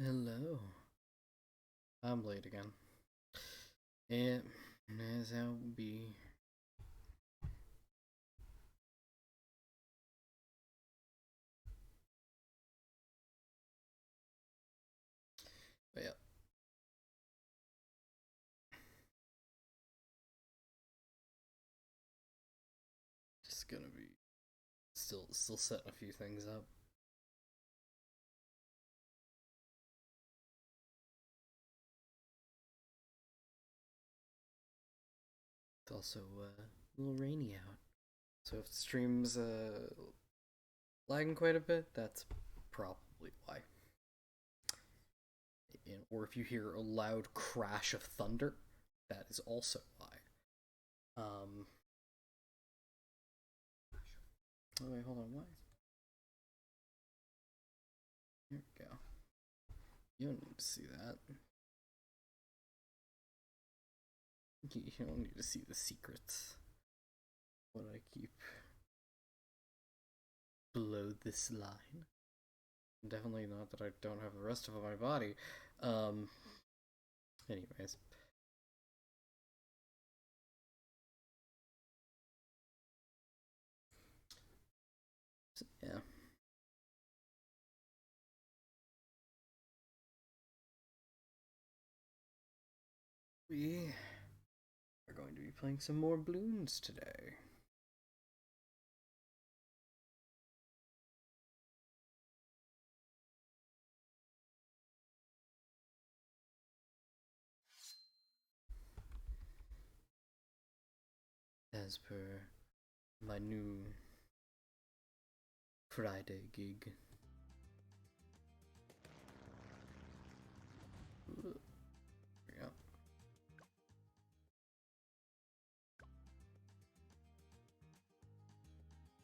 Hello. I'm late again. It as how it be. But yeah, just gonna be still setting a few things up. It's also a little rainy out, so if the stream's lagging quite a bit, that's probably why. Or if you hear a loud crash of thunder, that is also why. Um. Oh wait, hold on. Why? Here we go. You don't need to see that. You don't need to see the secrets. What I keep below this line. Definitely not that I don't have the rest of my body. Um. Anyways, so, yeah. We are going to be playing some more balloons today. As per my new Friday gig. Yeah.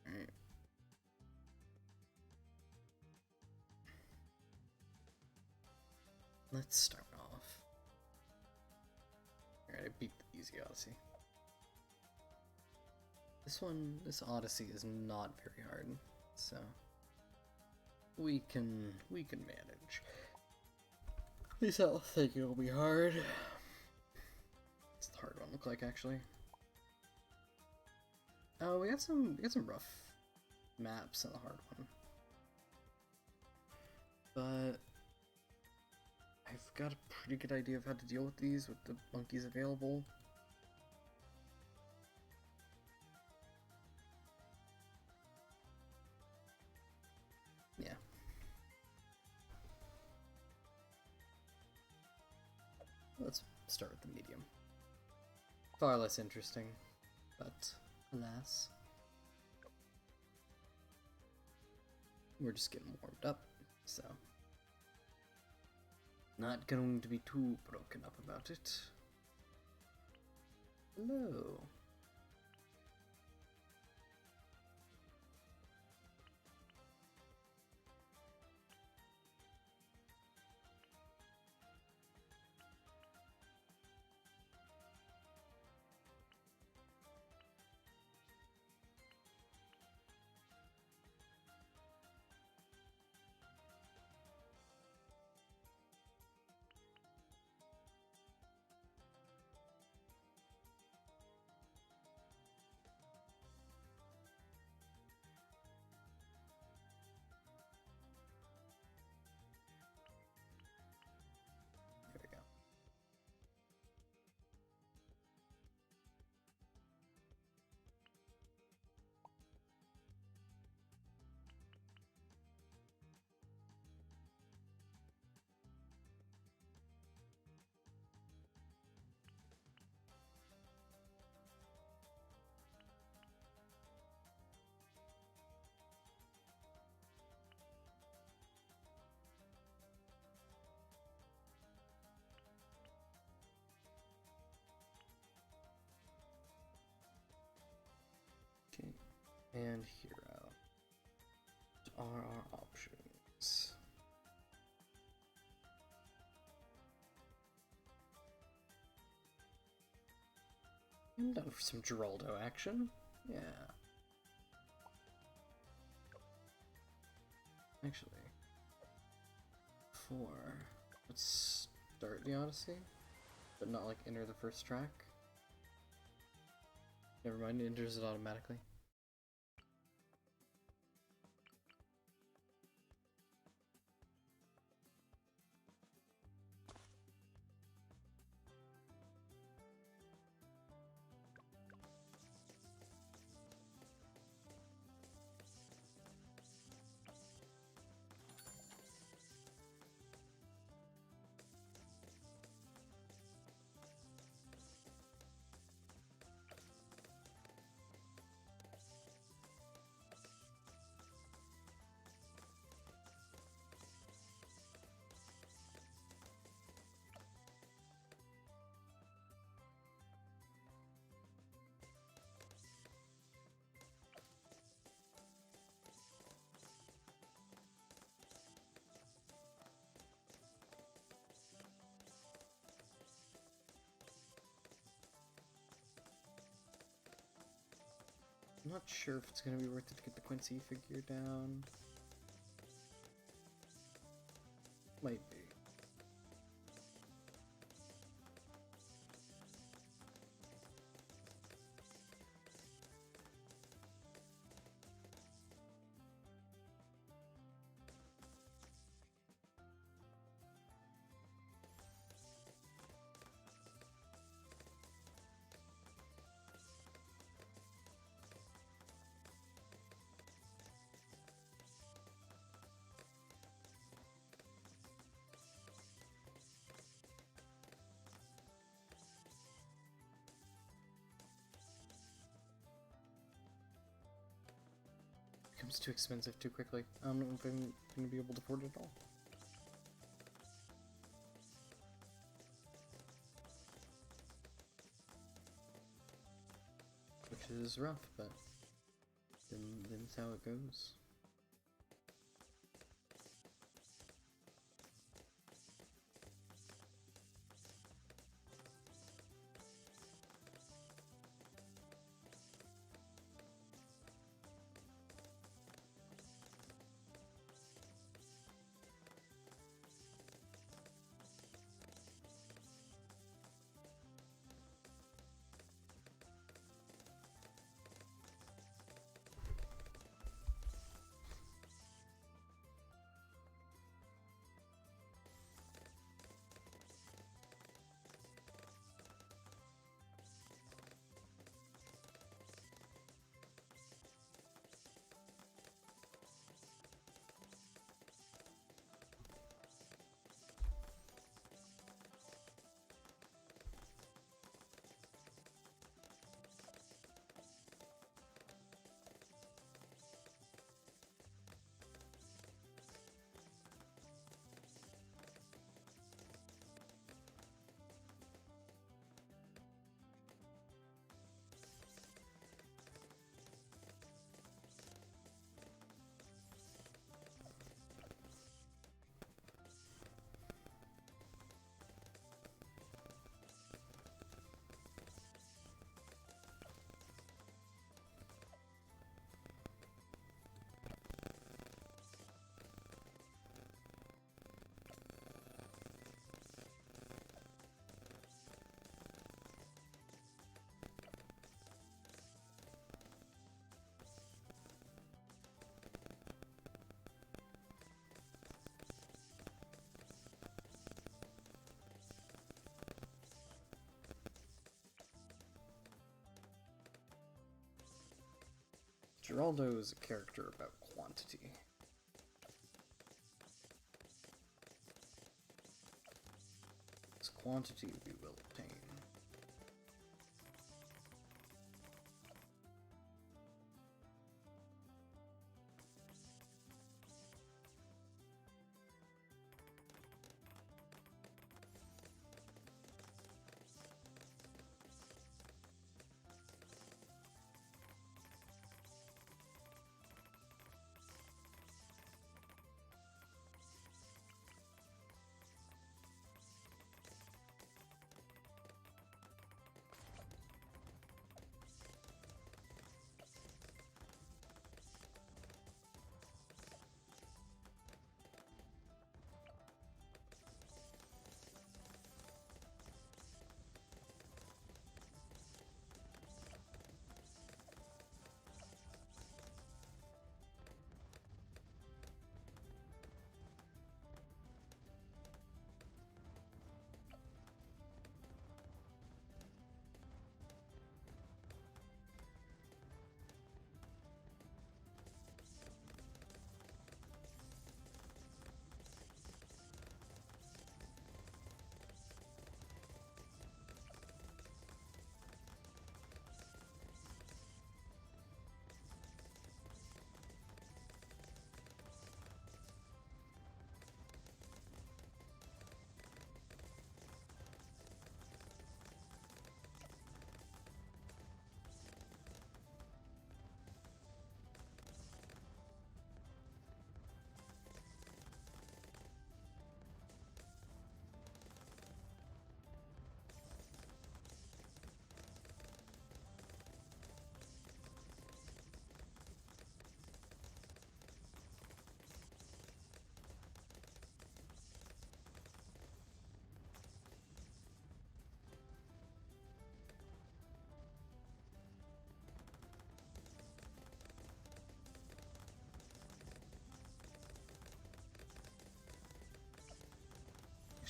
Alright. Let's start off. Alright, I beat the easy Odyssey. This Odyssey is not very hard, so we can manage. At least I don't think it'll be hard. What's the hard one look like actually? Oh, we got some rough maps on the hard one, but I've got a pretty good idea of how to deal with these with the monkeys available. Yeah. Let's start with the medium. Far less interesting, but alas. We're just getting warmed up, so not going to be too broken up about it. Hello. There we go. Okay, and here are our options. I'm down for some Geraldo action. Yeah. Actually, 4. Let's start the Odyssey, but not like enter the first track. Never mind, it enters it automatically. I'm not sure if it's gonna be worth it to get the Quincy figure down. Might be. Becomes too expensive too quickly. I don't know if I'm gonna be able to afford it all. Which is rough, but then's how it goes. Geraldo is a character about quantity. It's quantity we will obtain.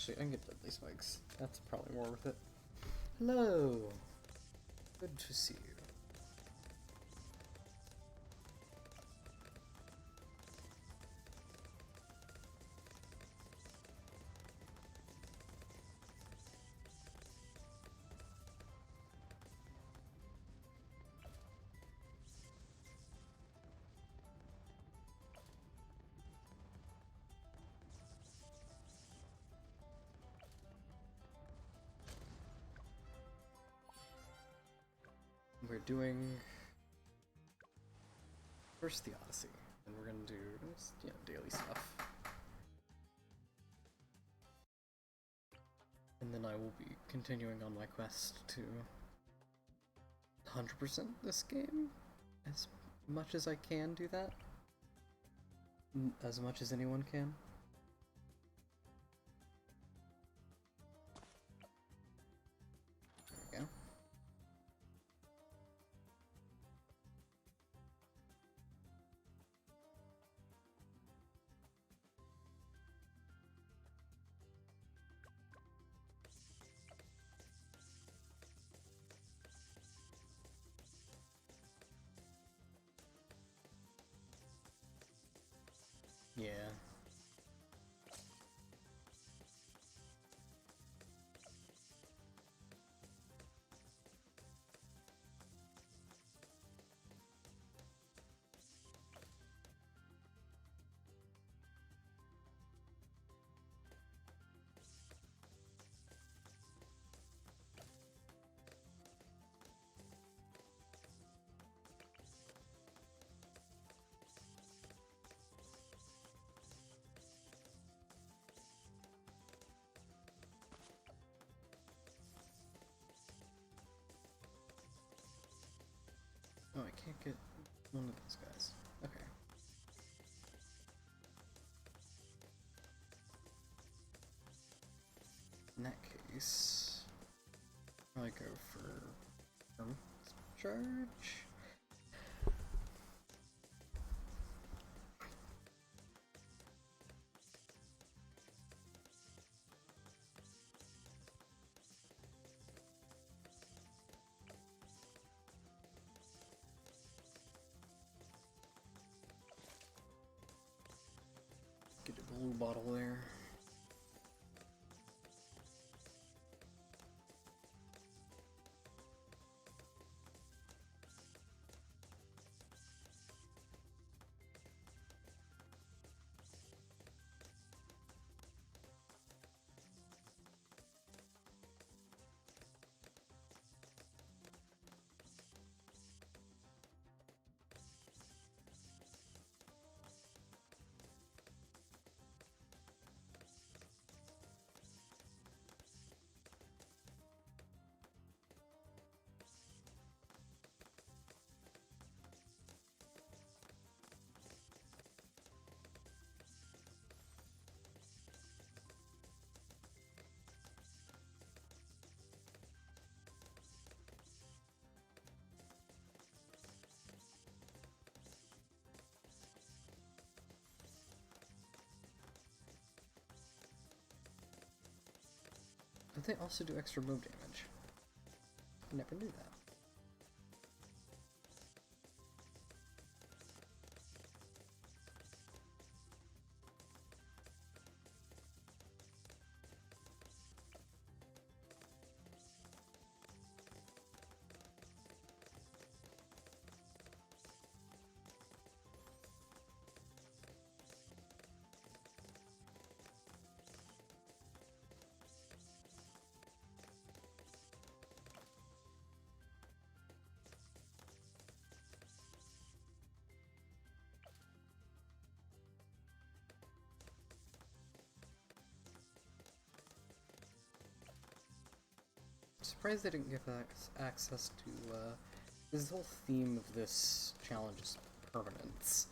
Actually, I can get deadly spikes. That's probably more worth it. Hello! Good to see you. We're doing first the Odyssey, and we're gonna do daily stuff, and then I will be continuing on my quest to 100% this game as much as I can do that, as much as anyone can. There we go. Yeah. Oh, I can't get one of those guys. Okay. In that case, I go for charge. Get a blue bottle there. But they also do extra move damage. I never knew that. Surprised they didn't give us access to, this whole theme of this challenge is permanence.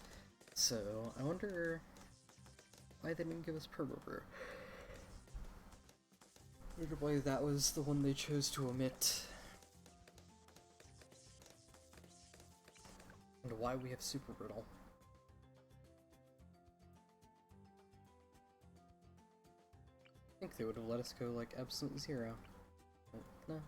So, I wonder why they didn't give us Perma Brew. I wonder why that was the one they chose to omit. And why we have Super Brittle. I think they would have let us go like absolute zero, but no.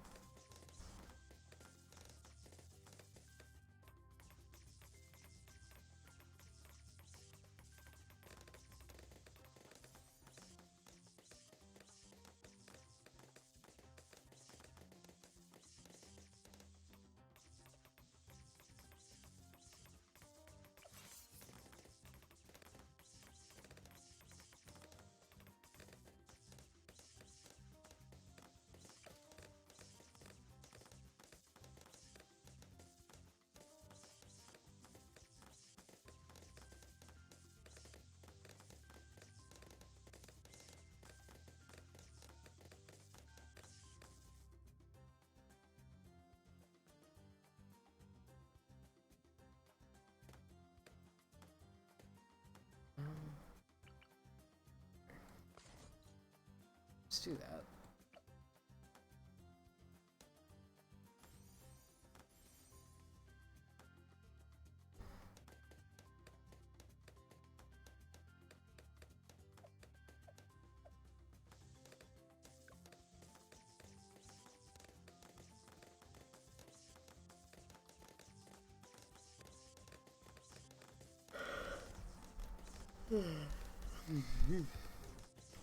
Let's do that.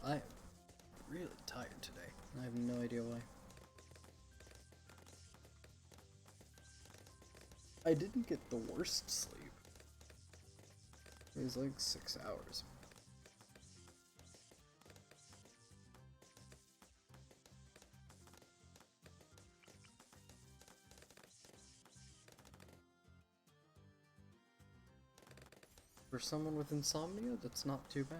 I'm really tired today. I have no idea why. I didn't get the worst sleep. It was like 6 hours. For someone with insomnia, that's not too bad.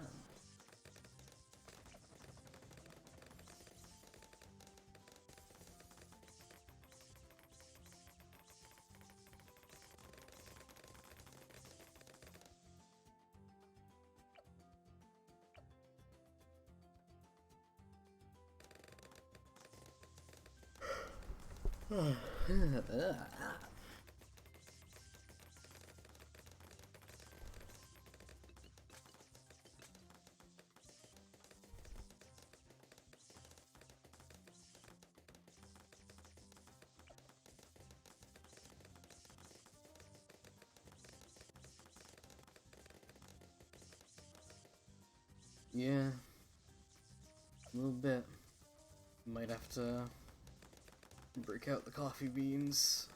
Yeah, a little bit. Might have to break out the coffee beans.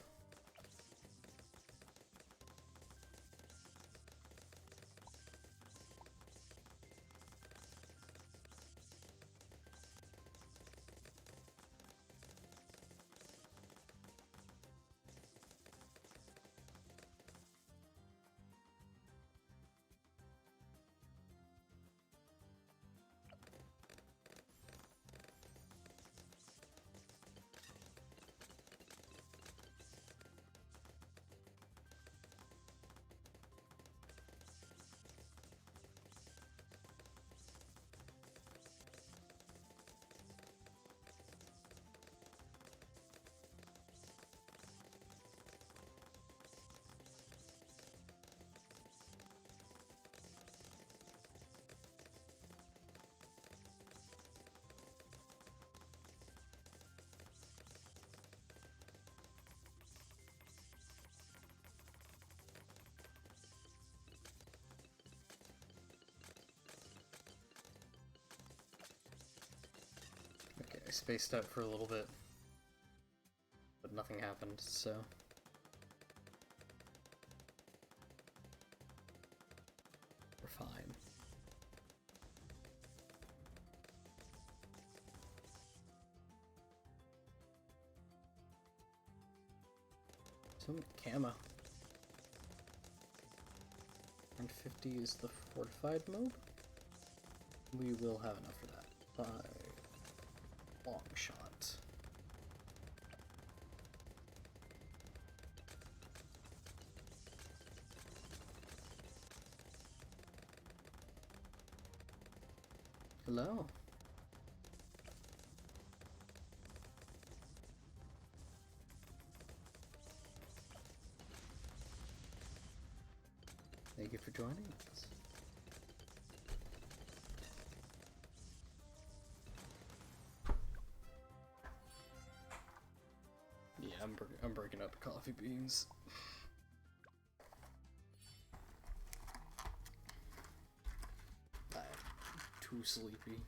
Okay, I spaced out for a little bit, but nothing happened, so... we're fine. Some camo. And 50 is the fortified mode. We will have enough for that by long shot. Hello. Thank you for joining us. I'm breaking up coffee beans. I'm too sleepy.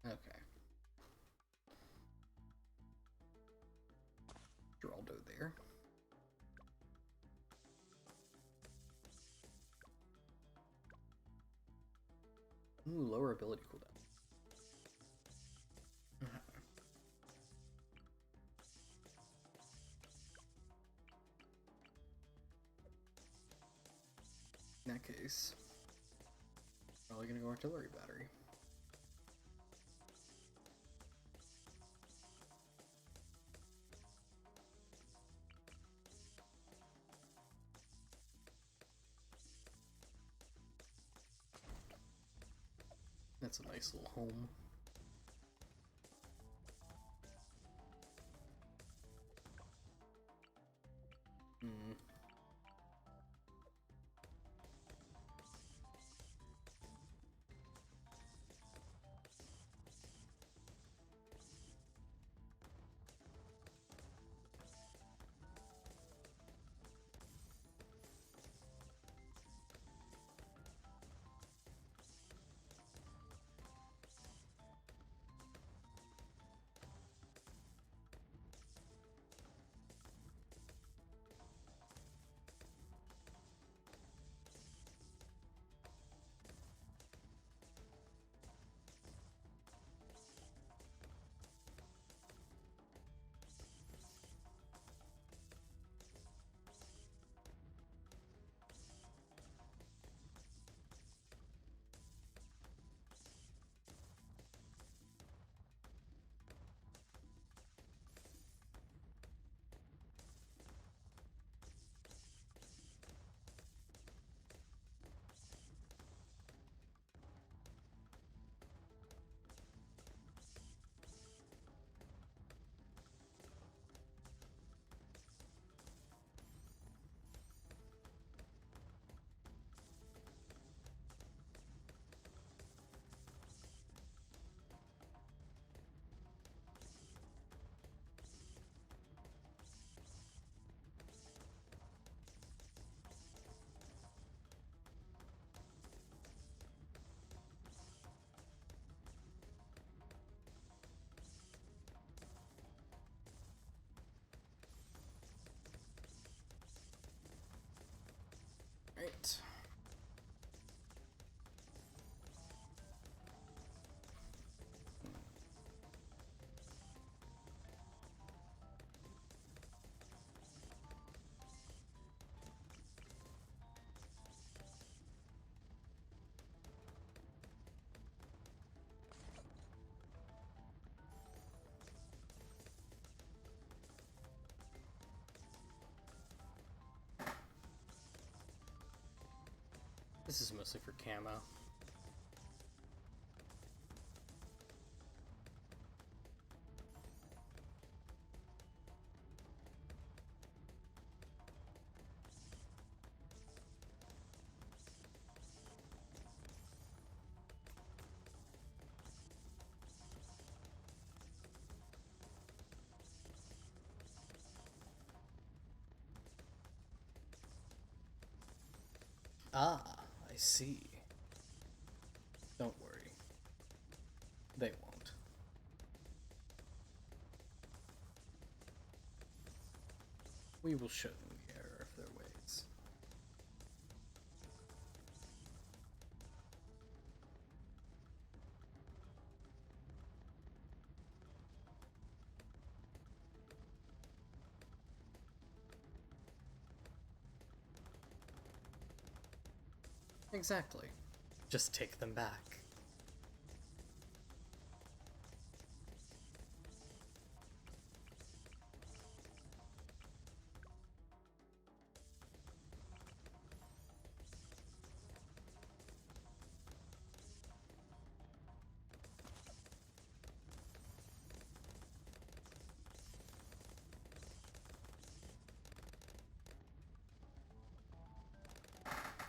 Okay. Geraldo there. Ooh, lower ability cooldown. In that case, probably gonna go artillery battery. That's a nice little home. Hmm. Right. This is mostly for camo. Ah, I see. Don't worry. They won't. We will show them the error of their ways. Exactly. Just take them back.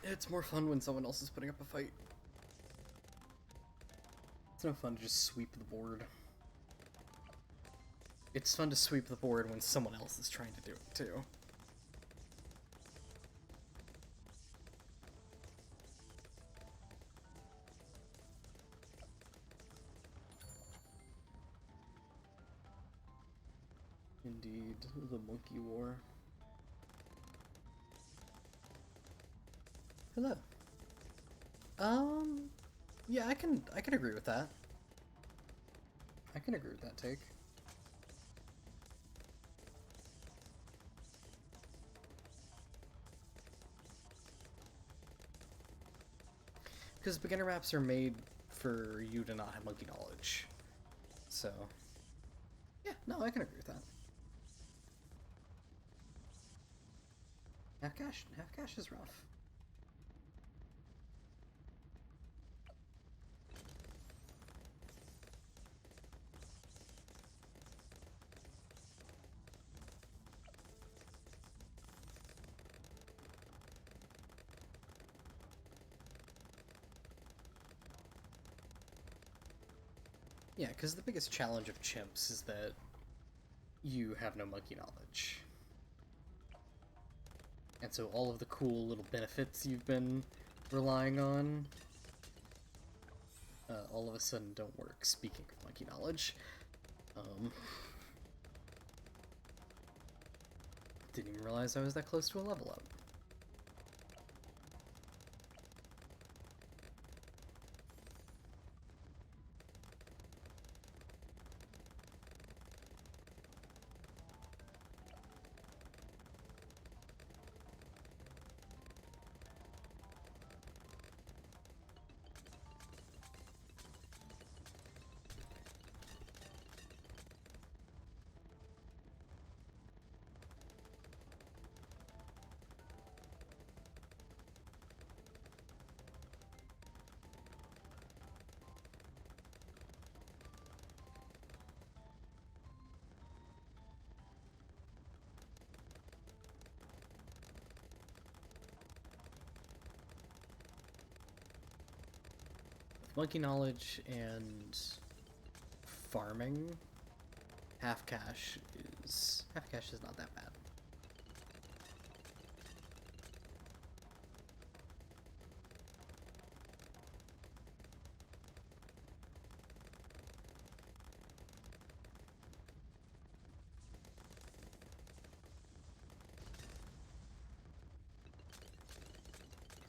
It's more fun when someone else is putting up a fight. It's no fun to just sweep the board. It's fun to sweep the board when someone else is trying to do it too. Indeed, the monkey war. Hello. Yeah, I can agree with that. I can agree with that take. Because beginner maps are made for you to not have monkey knowledge. So, yeah, no, I can agree with that. Half cash is rough. Yeah, because the biggest challenge of chimps is that you have no monkey knowledge. And so all of the cool little benefits you've been relying on all of a sudden don't work, speaking of monkey knowledge. Didn't even realize I was that close to a level up. Monkey knowledge and farming, half cash is not that bad.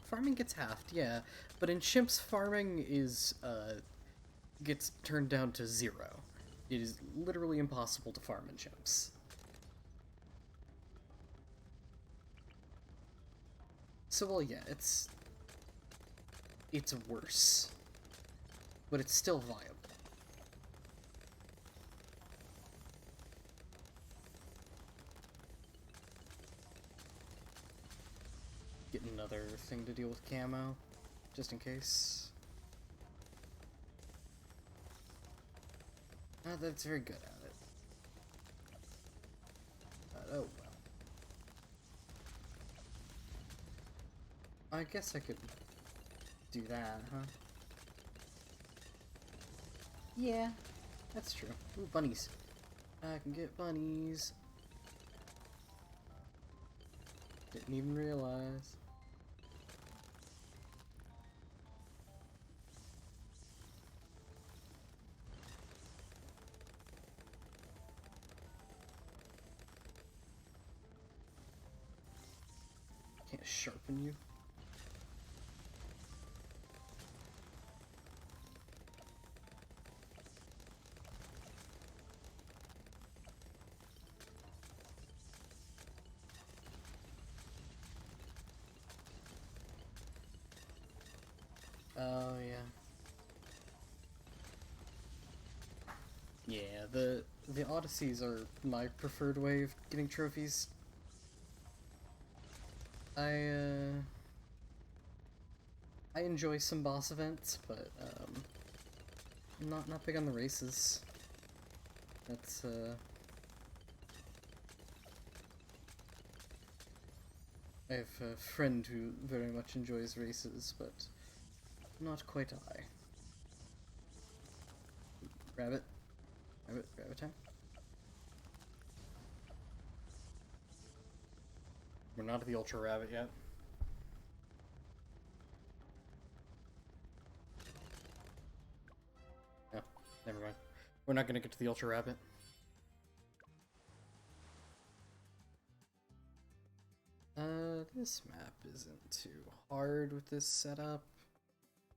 Farming gets halved, yeah, but in chimps, farming is gets turned down to 0. It is literally impossible to farm in chimps. So, well, yeah, it's worse, but it's still viable. Get another thing to deal with camo, just in case. Not that it's very good at it. But, oh well. I guess I could do that, huh? Yeah, that's true. Ooh, bunnies. I can get bunnies. Didn't even realize. Can't sharpen you. Oh, yeah. Yeah, the Odysseys are my preferred way of getting trophies. I enjoy some boss events, but I'm not big on the races. I have a friend who very much enjoys races, but not quite I. Rabbit. Rabbit time. We're not at the Ultra Rabbit yet. No, never mind. We're not gonna get to the Ultra Rabbit. This map isn't too hard with this setup.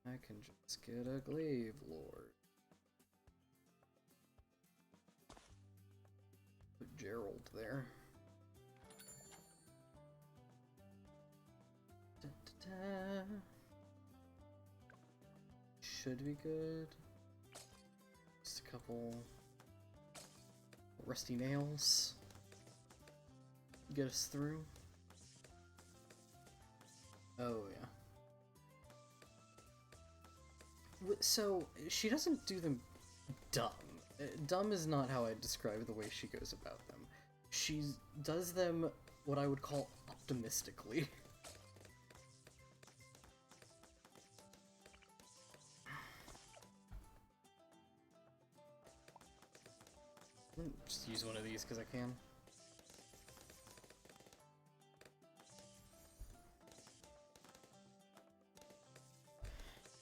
I can just get a Glaive Lord. Put Gerald there. Da, da, da. Should be good. Just a couple rusty nails. Get us through. Oh, yeah. So, she doesn't do them dumb. Dumb is not how I describe the way she goes about them. She does them what I would call optimistically. Just use one of these because I can.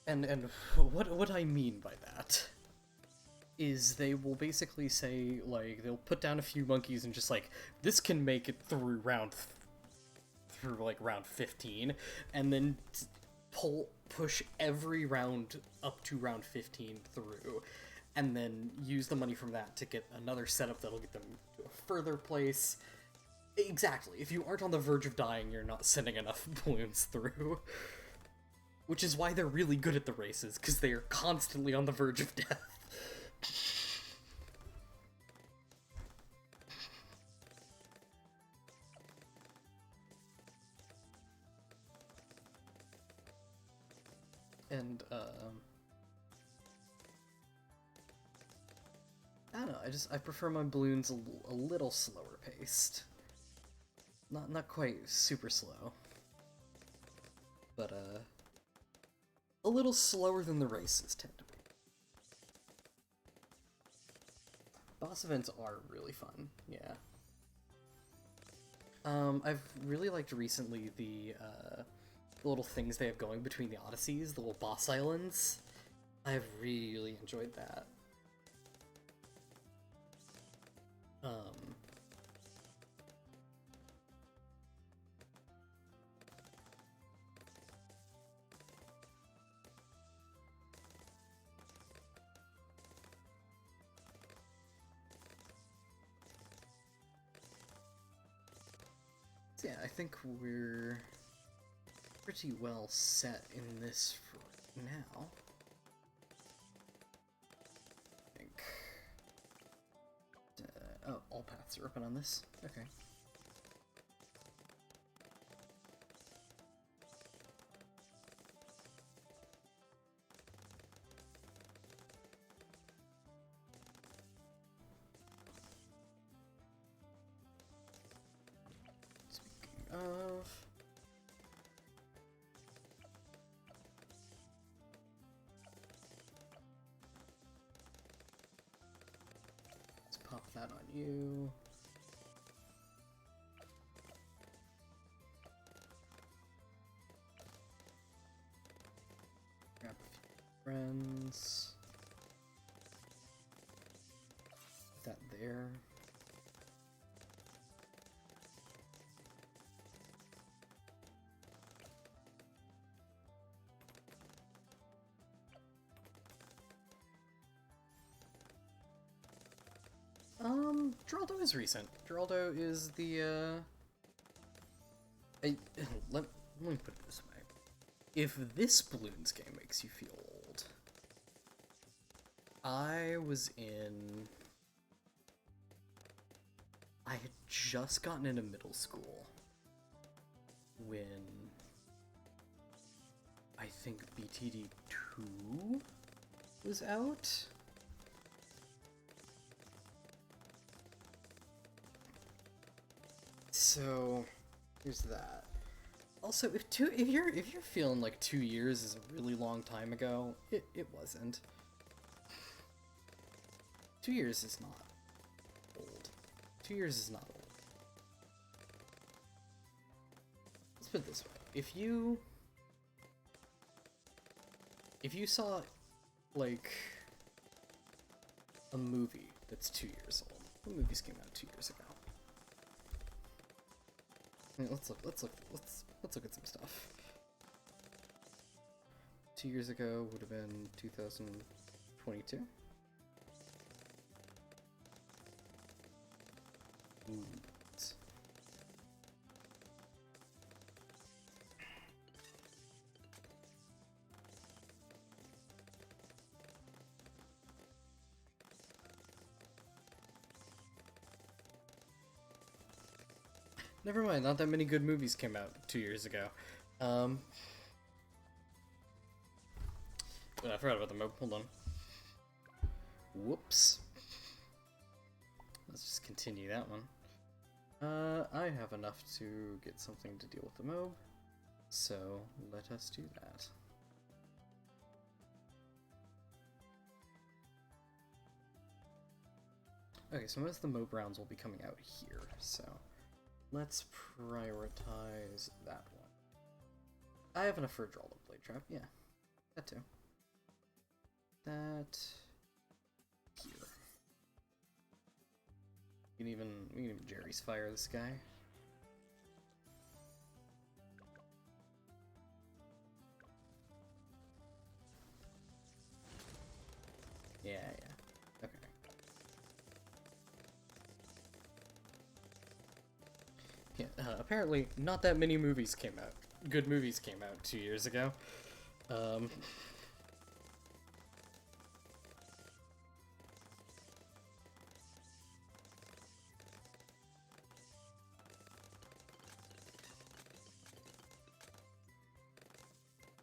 And what I mean by that is they will basically say, like, they'll put down a few monkeys and just like, this can make it through round 15, and then push every round up to round 15 through, and then use the money from that to get another setup that'll get them to a further place. Exactly. If you aren't on the verge of dying, you're not sending enough balloons through. Which is why they're really good at the races, because they are constantly on the verge of death. And, I don't know, I prefer my balloons a little slower paced. Not quite super slow. But, a little slower than the races tend to be. Boss events are really fun, yeah. I've really liked recently the little things they have going between the Odysseys, the little boss islands. I've really enjoyed that. So yeah, I think we're pretty well set in this for now. I think. Oh, all paths are open on this. Okay. Speaking of... let's pop that on you. Grab a few friends. Put that there. Geraldo is recent. Geraldo is the, let me put it this way. If this Balloons game makes you feel old, I had just gotten into middle school when I think BTD 2 was out. So, here's that. Also, if you're feeling like 2 years is a really long time ago, it wasn't. 2 years is not old. 2 years is not old. Let's put it this way: if you saw like a movie that's 2 years old, what movies came out 2 years ago? I mean, let's look at some stuff. 2 years ago would have been 2022. Movies. Never mind, not that many good movies came out 2 years ago. Oh, I forgot about the mode. Hold on. Whoops. Let's just continue that one. I have enough to get something to deal with the MOB, so let us do that. Okay, so most of the MOB rounds will be coming out here, so let's prioritize that one. I have enough for a draw to blade trap, yeah. That too. That here. We can even Jerry's fire this guy. Yeah. Okay. Yeah, apparently not that many movies came out. Good movies came out 2 years ago.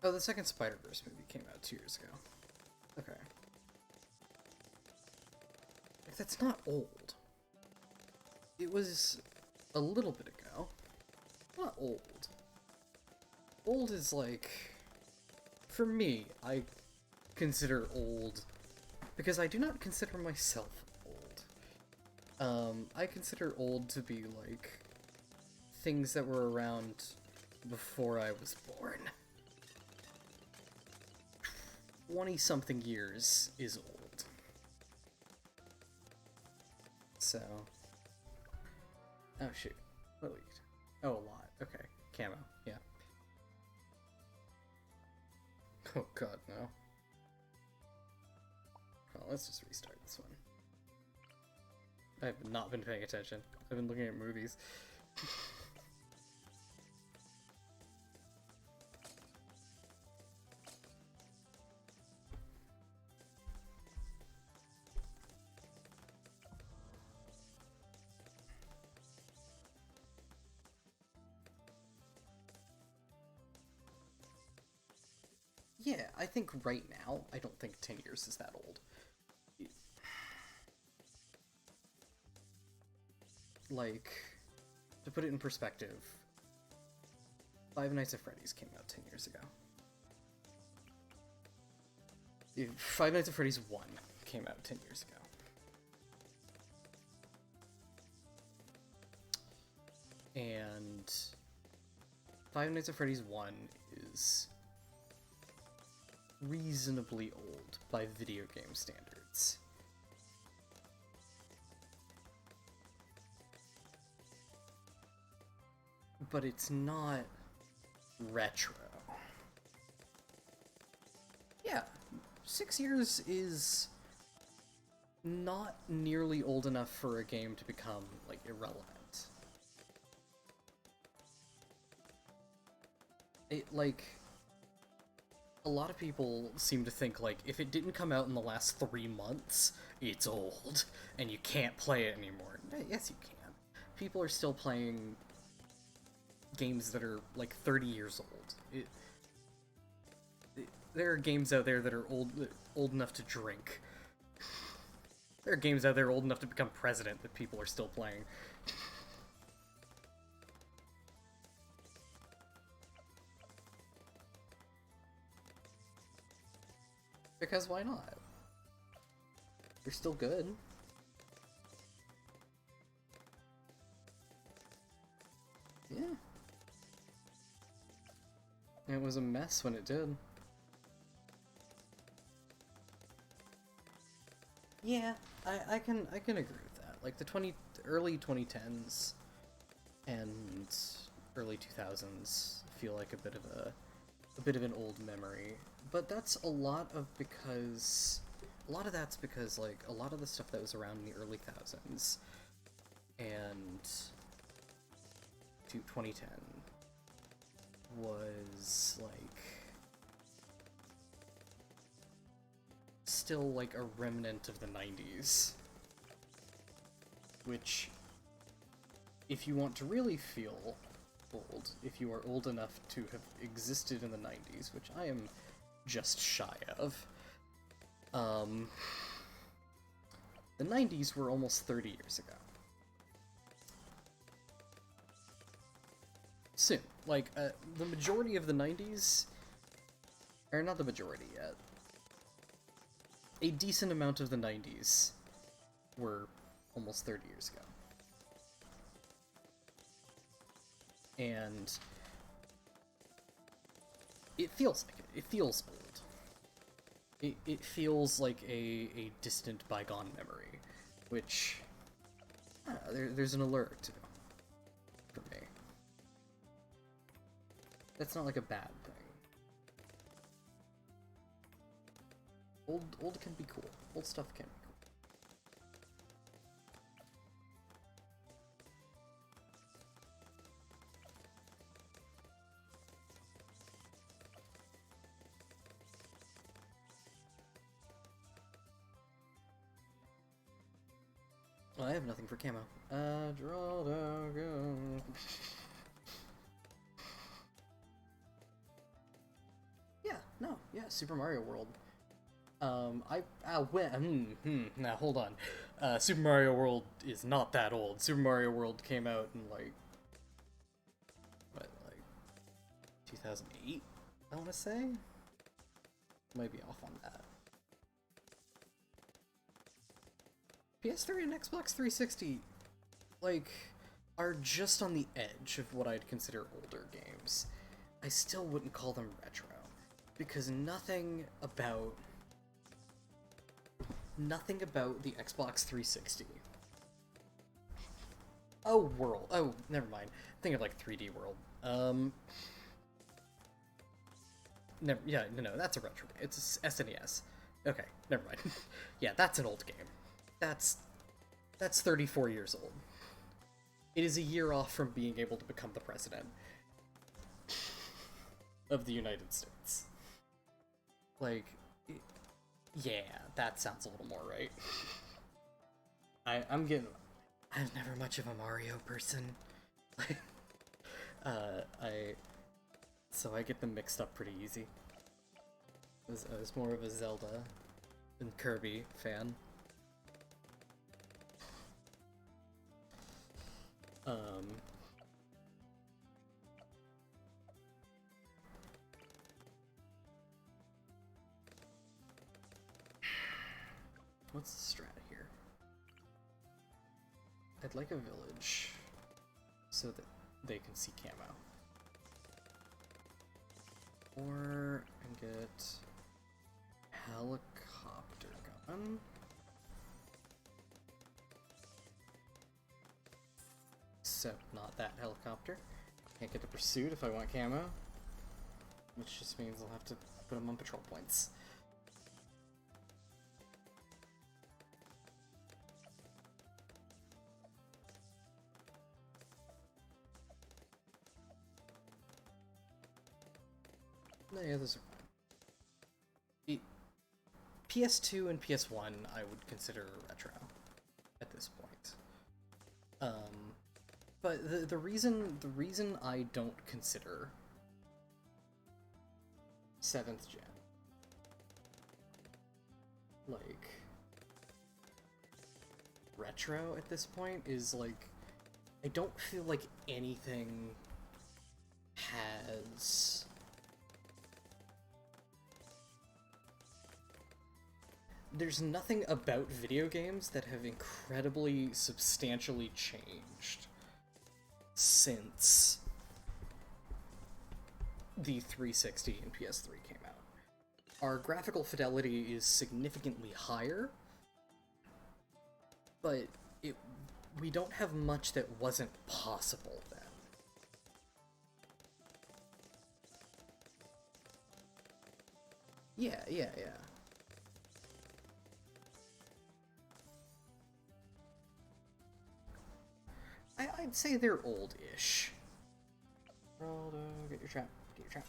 Oh, the second Spider-Verse movie came out 2 years ago. Okay. That's not old. It was a little bit ago. Not old. Old is like... For me, I consider old... Because I do not consider myself old. I consider old to be like... things that were around before I was born. 20-something years is old. So... Oh shoot. What leaked? Oh, a lot. Okay. Camo. Yeah. Oh god, no. Well, let's just restart this one. I've not been paying attention. I've been looking at movies. Yeah, I think right now, I don't think 10 years is that old. Like, to put it in perspective, Five Nights at Freddy's came out 10 years ago. Five Nights at Freddy's 1 came out 10 years ago. And Five Nights at Freddy's 1 is reasonably old by video game standards. But it's not retro. Yeah, 6 years is not nearly old enough for a game to become, like, irrelevant. It, like... A lot of people seem to think, like, if it didn't come out in the last 3 months, it's old, and you can't play it anymore. Yes, you can. People are still playing games that are, like, 30 years old. There are games out there that are old enough to drink. There are games out there old enough to become president that people are still playing. because why not? They're still good. Yeah. It was a mess when it did. Yeah, I can agree with that. Like the early 2010s and early 2000s feel like a bit of an old memory. But that's a lot of that's because like a lot of the stuff that was around in the early thousands and to 2010 was like still like a remnant of the 90s, which if you want to really feel old, if you are old enough to have existed in the 90s, which I am just shy of, the 90s were almost 30 years ago. Soon. Like, the majority of the 90s, or not the majority yet, a decent amount of the 90s were almost 30 years ago. And it feels like it. It feels old. It feels like a distant bygone memory, which there's an alert to for me. That's not like a bad thing. Old can be cool. Old stuff can be cool. Well, I have nothing for camo. Draw go. Yeah, Super Mario World. Now hold on. Super Mario World is not that old. Super Mario World came out in like 2008, I want to say? Might be off on that. PS3 and Xbox 360, like, are just on the edge of what I'd consider older games. I still wouldn't call them retro, because nothing about the Xbox 360. Oh, World. Oh, never mind. Think of like 3D World. Never. Yeah, no, that's a retro game. It's a SNES. Okay, never mind. Yeah, that's an old game. That's 34 years old. It is a year off from being able to become the president of the United States. Like, yeah, that sounds a little more right. I'm never much of a Mario person. So I get them mixed up pretty easy. I was more of a Zelda and Kirby fan. What's the strat here? I'd like a village so that they can see camo. Or I can get helicopter gun. Except not that helicopter. Can't get the pursuit if I want camo. Which just means I'll have to put them on patrol points. No, yeah, those are fine. PS2 and PS1 I would consider retro at this point. But the reason I don't consider 7th gen like retro at this point is like I don't feel like anything has there's nothing about video games that have incredibly substantially changed since the 360 and PS3 came out. Our graphical fidelity is significantly higher, but we don't have much that wasn't possible then. Yeah. I'd say they're old-ish. Geraldo, get your trap. Get your trap.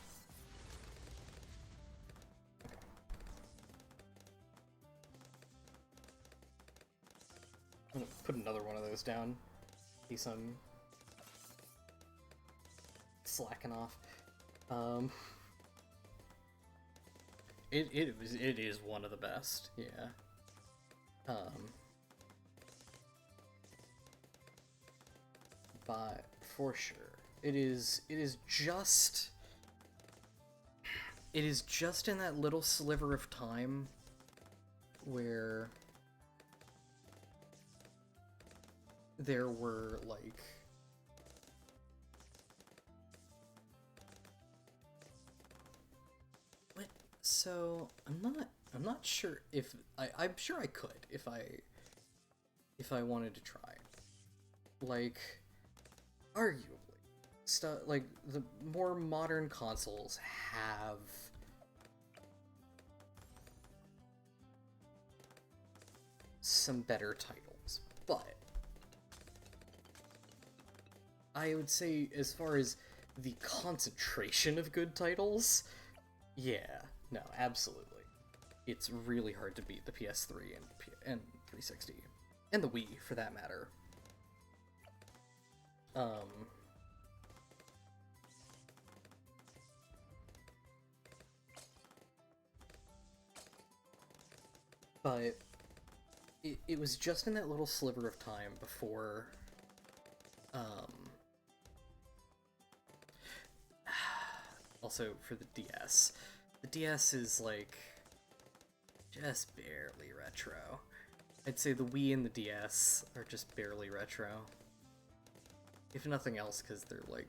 Okay. I'm gonna put another one of those down. In case I'm slacking off. It is one of the best, yeah. But for sure, it is just in that little sliver of time where there were like what? So I'm not sure if I'm sure I could if I wanted to try. Like, arguably, stuff like the more modern consoles have some better titles, but I would say as far as the concentration of good titles, yeah, no, absolutely. It's really hard to beat the PS3 and 360, and the Wii for that matter. But it was just in that little sliver of time before, also for the DS. The DS is, like, just barely retro. I'd say the Wii and the DS are just barely retro. If nothing else, because they're, like,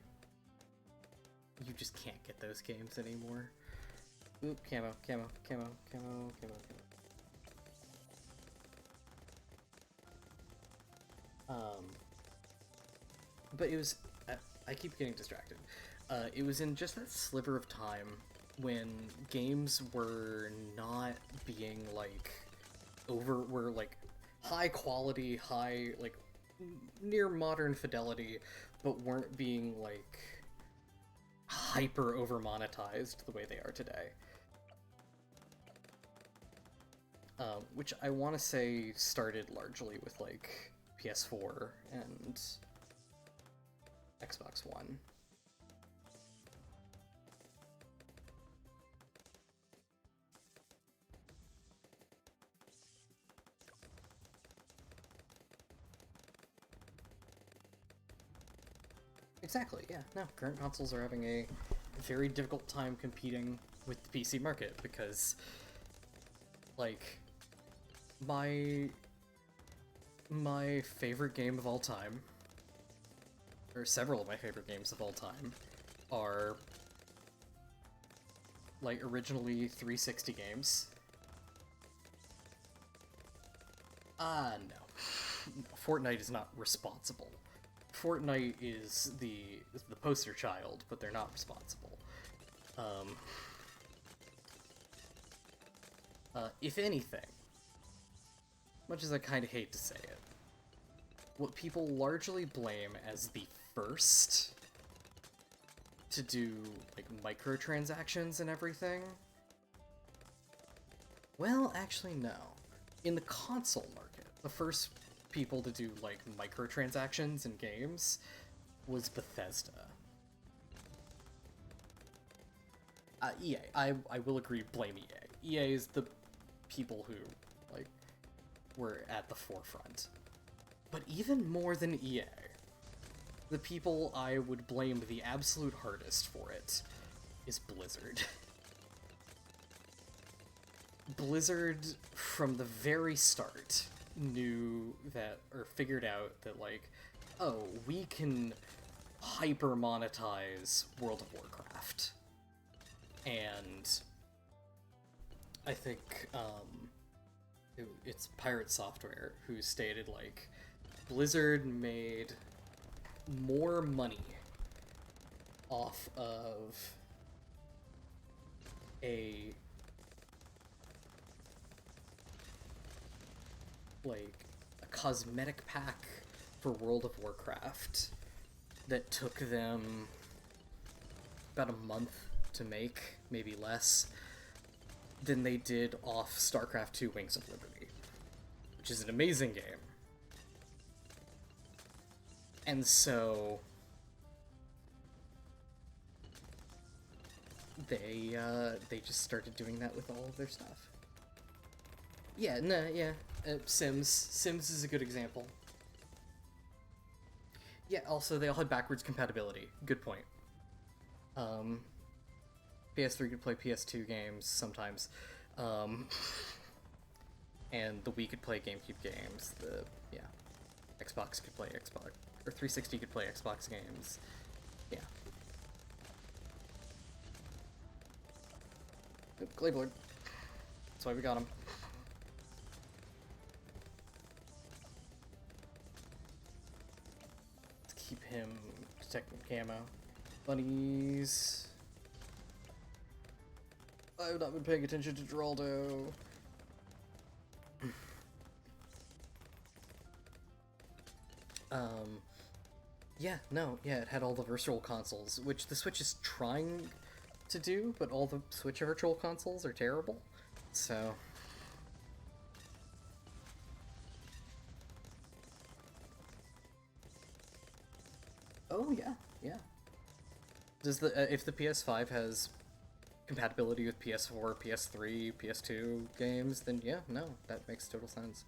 you just can't get those games anymore. Oop, camo. But it was, I keep getting distracted. It was in just that sliver of time when games were not being, like, were, like, high quality, like, near modern fidelity, but weren't being, like, hyper over monetized the way they are today. Which I want to say started largely with, like, PS4 and Xbox One. Exactly, yeah. No, current consoles are having a very difficult time competing with the PC market because, like, my favorite game of all time, or several of my favorite games of all time, are, like, originally 360 games. No. Fortnite is not responsible. Fortnite is the poster child, but they're not responsible. If anything, much as I kind of hate to say it, what people largely blame as the first to do, like, microtransactions and everything, well, actually, no. In the console market, the first people to do, like, microtransactions in games was Bethesda. EA. I will agree, blame EA. EA is the people who, like, were at the forefront. But even more than EA, the people I would blame the absolute hardest for it is Blizzard. Blizzard, from the very start, knew that, or figured out that, like, oh, we can hyper monetize World of Warcraft. And I think, it's Pirate Software who stated, like, Blizzard made more money off of a cosmetic pack for World of Warcraft that took them about a month to make, maybe less, than they did off StarCraft 2 Wings of Liberty, which is an amazing game. And so they just started doing that with all of their stuff. Yeah, Sims. Sims is a good example. Yeah, also they all had backwards compatibility. Good point. PS3 could play PS2 games sometimes. And the Wii could play GameCube games. Xbox could play Xbox, or 360 could play Xbox games. Yeah. Oop, Glavelord. That's why we got him. Let's keep him protecting camo. Bunnies. I have not been paying attention to Geraldo. It had all the virtual consoles, which the Switch is trying to do, but all the Switch virtual consoles are terrible, so... Oh, yeah. Does the, if the PS5 has compatibility with PS4, PS3, PS2 games, then yeah, no, that makes total sense.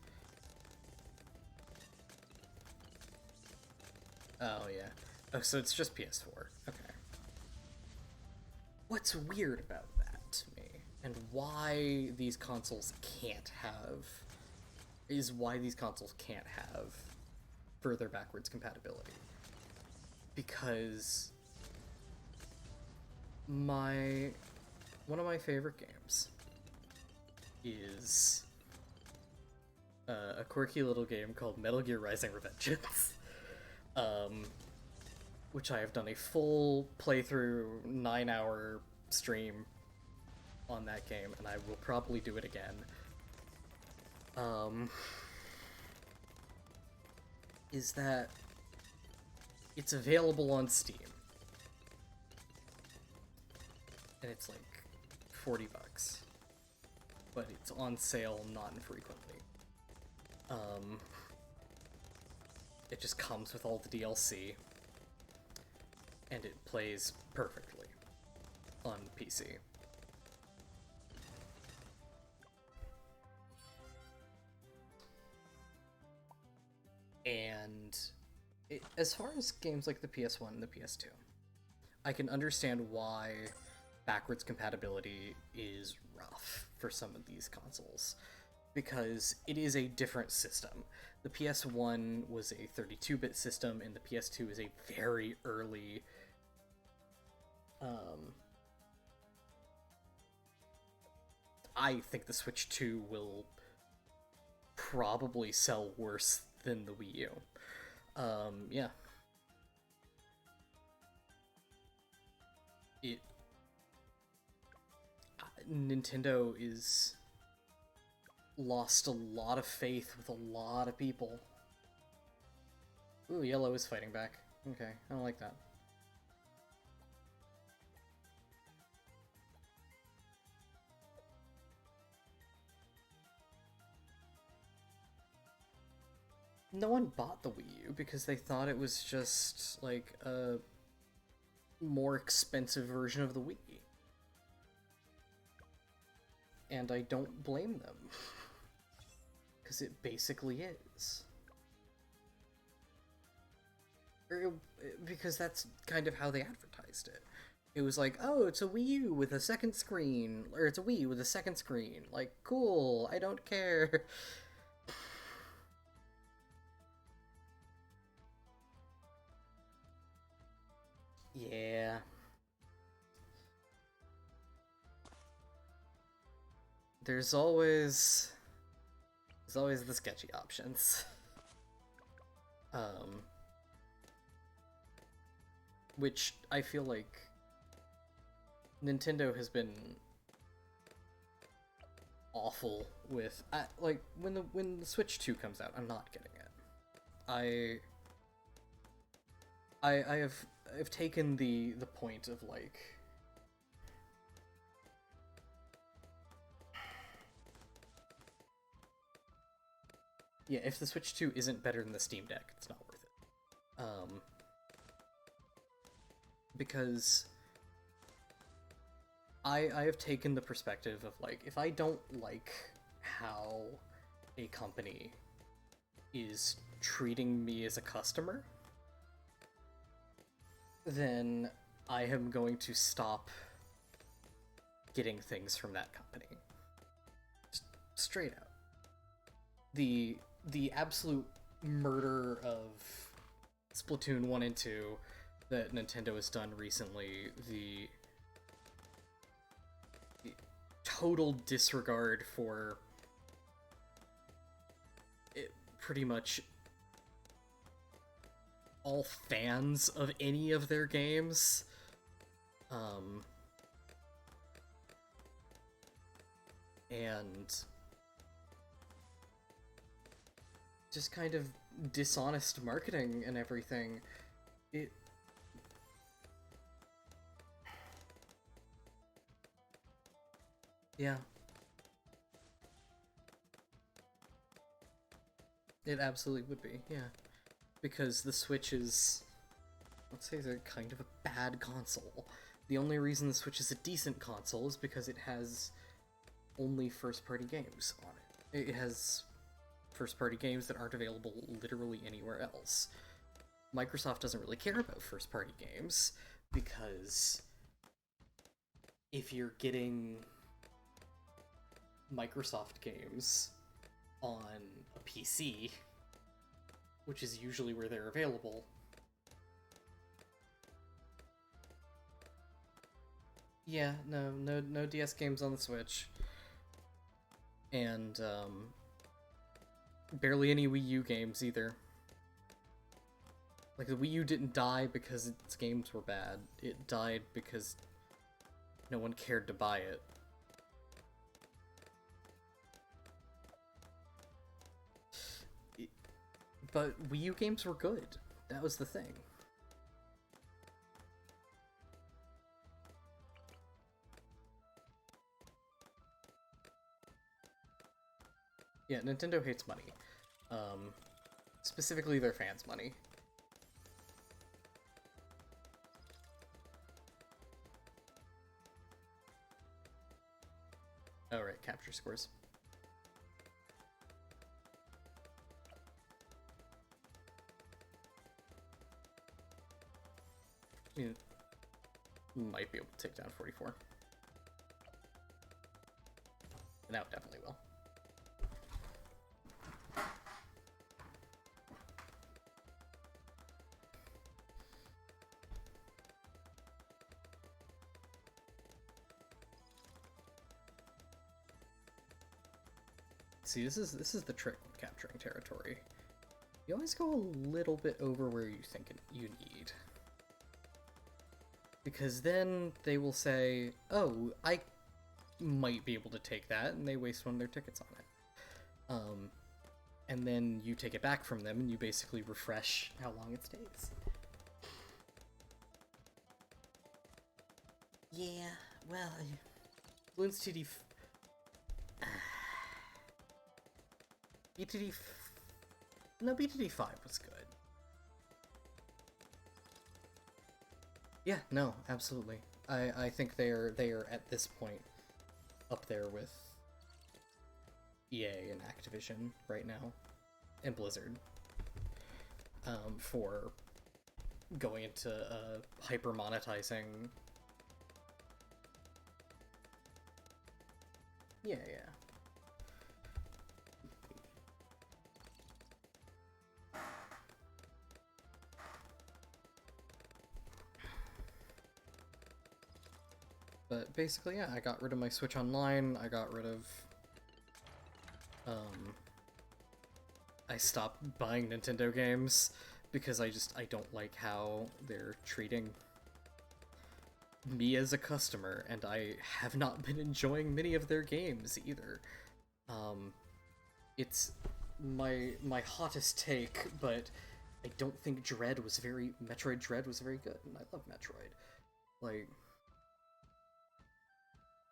Oh, yeah. Oh, so it's just PS4. Okay. What's weird about that to me, and why these consoles can't have further backwards compatibility. Because one of my favorite games is a quirky little game called Metal Gear Rising: Revengeance. Which I have done a full playthrough 9-hour stream on that game, and I will probably do it again. Is that it's available on Steam. And it's like $40. But it's on sale not infrequently. It just comes with all the DLC. And it plays perfectly on PC. And as far as games like the PS1 and the PS2, I can understand why backwards compatibility is rough for some of these consoles, because it is a different system. The PS1 was a 32-bit system, and the PS2 is a very early I think the Switch 2 will probably sell worse than the Wii U. Yeah. Nintendo is lost a lot of faith with a lot of people. Ooh, Yellow is fighting back. Okay, I don't like that. No one bought the Wii U because they thought it was just, like, a more expensive version of the Wii. And I don't blame them. Because it basically is. Because that's kind of how they advertised it. It was like, oh, it's a Wii U with a second screen, or it's a Wii with a second screen. Like, cool, I don't care. Yeah. There's always the sketchy options. Um, which I feel like Nintendo has been awful with. Like when the Switch 2 comes out, I'm not getting it. I've taken the point of like, yeah, if the Switch 2 isn't better than the Steam Deck, it's not worth it. Because I have taken the perspective of like, if I don't like how a company is treating me as a customer, then I am going to stop getting things from that company. Straight out. The absolute murder of Splatoon 1 and 2 that Nintendo has done recently, the total disregard for it, pretty much all fans of any of their games. And just kind of dishonest marketing and everything. Yeah. It absolutely would be, yeah. Because the Switch is, let's say, they're kind of a bad console. The only reason the Switch is a decent console is because it has only first-party games on it. It has first-party games that aren't available literally anywhere else. Microsoft doesn't really care about first-party games, because if you're getting Microsoft games on a PC, which is usually where they're available, yeah, no DS games on the Switch, and barely any Wii U games either. Like, the Wii U didn't die because its games were bad. It died because no one cared to buy it. But Wii U games were good. That was the thing. Yeah, Nintendo hates money. Specifically their fans' money. Oh, right, capture scores. Yeah. Might be able to take down 44. Now it definitely will. See, this is the trick with capturing territory. You always go a little bit over where you think you need. Because then they will say, oh, I might be able to take that, and they waste one of their tickets on it. And then you take it back from them, and you basically refresh how long it stays. Yeah, well, Bloons TD... BTD... No, BTD 5 was good. Yeah, no, absolutely. I think they are at this point up there with EA and Activision right now, and Blizzard, for going into hyper monetizing Yeah, yeah. But basically, yeah, I got rid of my Switch Online, I got rid of, I stopped buying Nintendo games, because I don't like how they're treating me as a customer, and I have not been enjoying many of their games either. It's my hottest take, but I don't think Metroid Dread was very good, and I love Metroid. Like,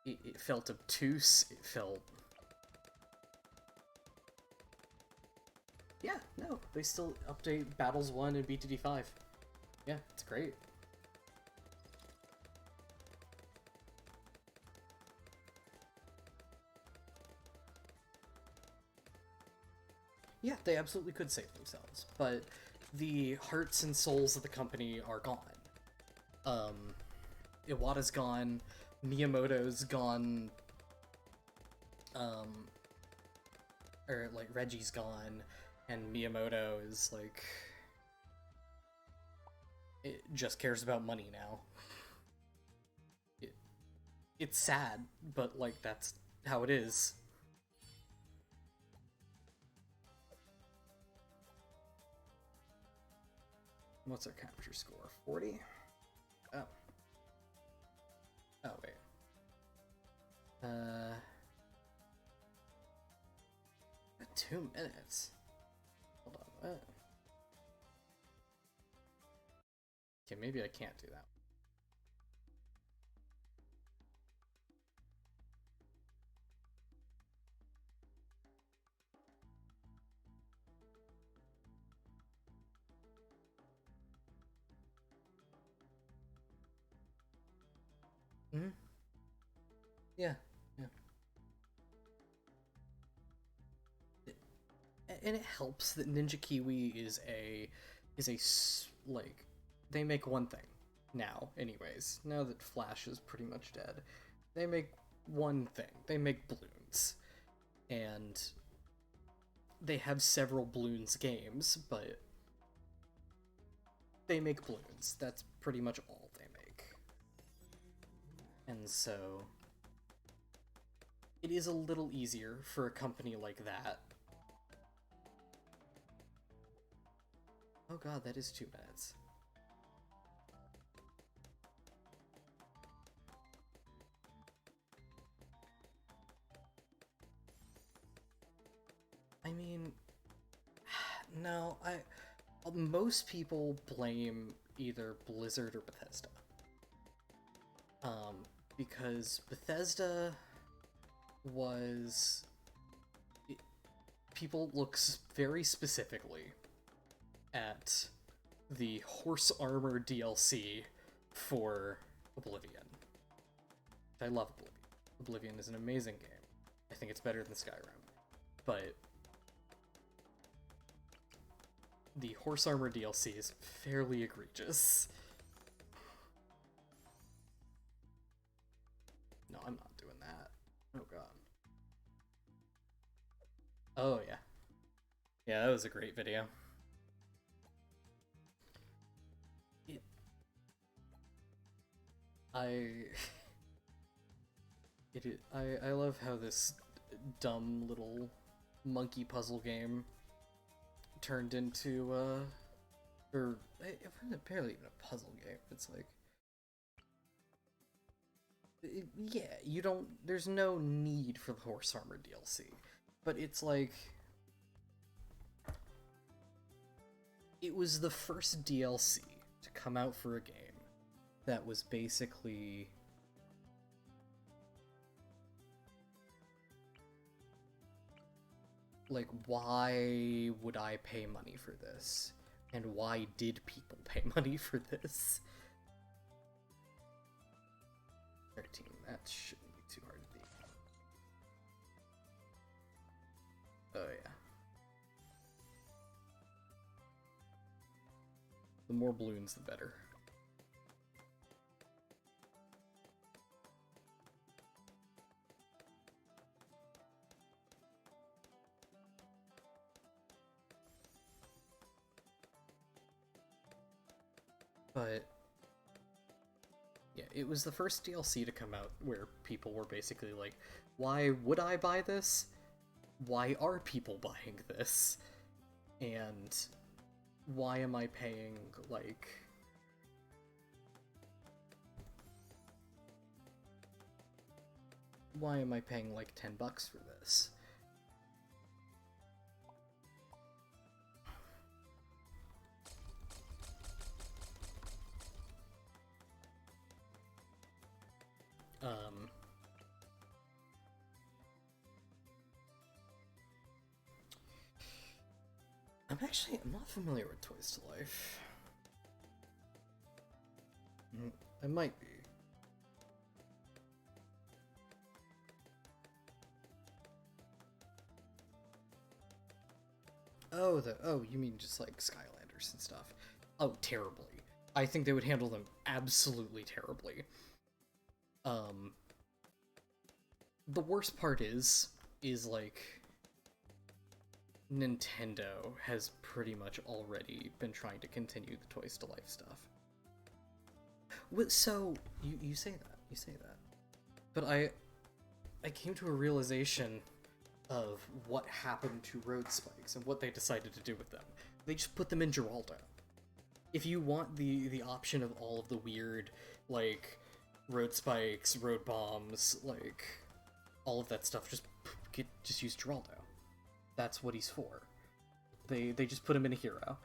it felt obtuse, it felt... Yeah, no, they still update Battles 1 and BTD 5. Yeah, it's great. Yeah, they absolutely could save themselves, but the hearts and souls of the company are gone. Iwata's gone, Miyamoto's gone, or like Reggie's gone, and Miyamoto is like, it just cares about money now. It's sad, but like that's how it is. What's our capture score? 40? Oh. Oh, wait. 2 minutes. Hold on, what? Okay, maybe I can't do that. Mm-hmm. Yeah, yeah. And it helps that Ninja Kiwi is like, they make one thing now, anyways. Now that Flash is pretty much dead, they make one thing. They make balloons, and they have several balloons games, but they make balloons. That's pretty much all they make. And so it is a little easier for a company like that. Oh god, that is 2 minutes. I mean, no, most people blame either Blizzard or Bethesda. Because Bethesda was... people look very specifically at the horse armor DLC for Oblivion. I love Oblivion. Oblivion is an amazing game. I think it's better than Skyrim. But the horse armor DLC is fairly egregious. No, I'm not doing that. Oh god. Oh yeah. Yeah, that was a great video. I love how this dumb little monkey puzzle game turned into or it wasn't barely even a puzzle game. It's like, yeah, you don't, there's no need for the horse armor DLC, but it's like, it was the first DLC to come out for a game that was basically like, why would I pay money for this? And why did people pay money for this? 13, that shouldn't be too hard to beat. Oh yeah. The more balloons, the better. But yeah, it was the first DLC to come out where people were basically like, why would I buy this? Why are people buying this? And why am I paying, like... Why am I paying, like, $10 for this? I'm not familiar with Toys to Life. I might be. Oh, you mean just like Skylanders and stuff. Oh, terribly. I think they would handle them absolutely terribly. The worst part is like, Nintendo has pretty much already been trying to continue the Toys to Life stuff. So, you say that. But I came to a realization of what happened to road spikes and what they decided to do with them. They just put them in Geraldo. If you want the option of all of the weird, like, road spikes, road bombs, like, all of that stuff, just use Geraldo. That's what he's for. They just put him in a hero.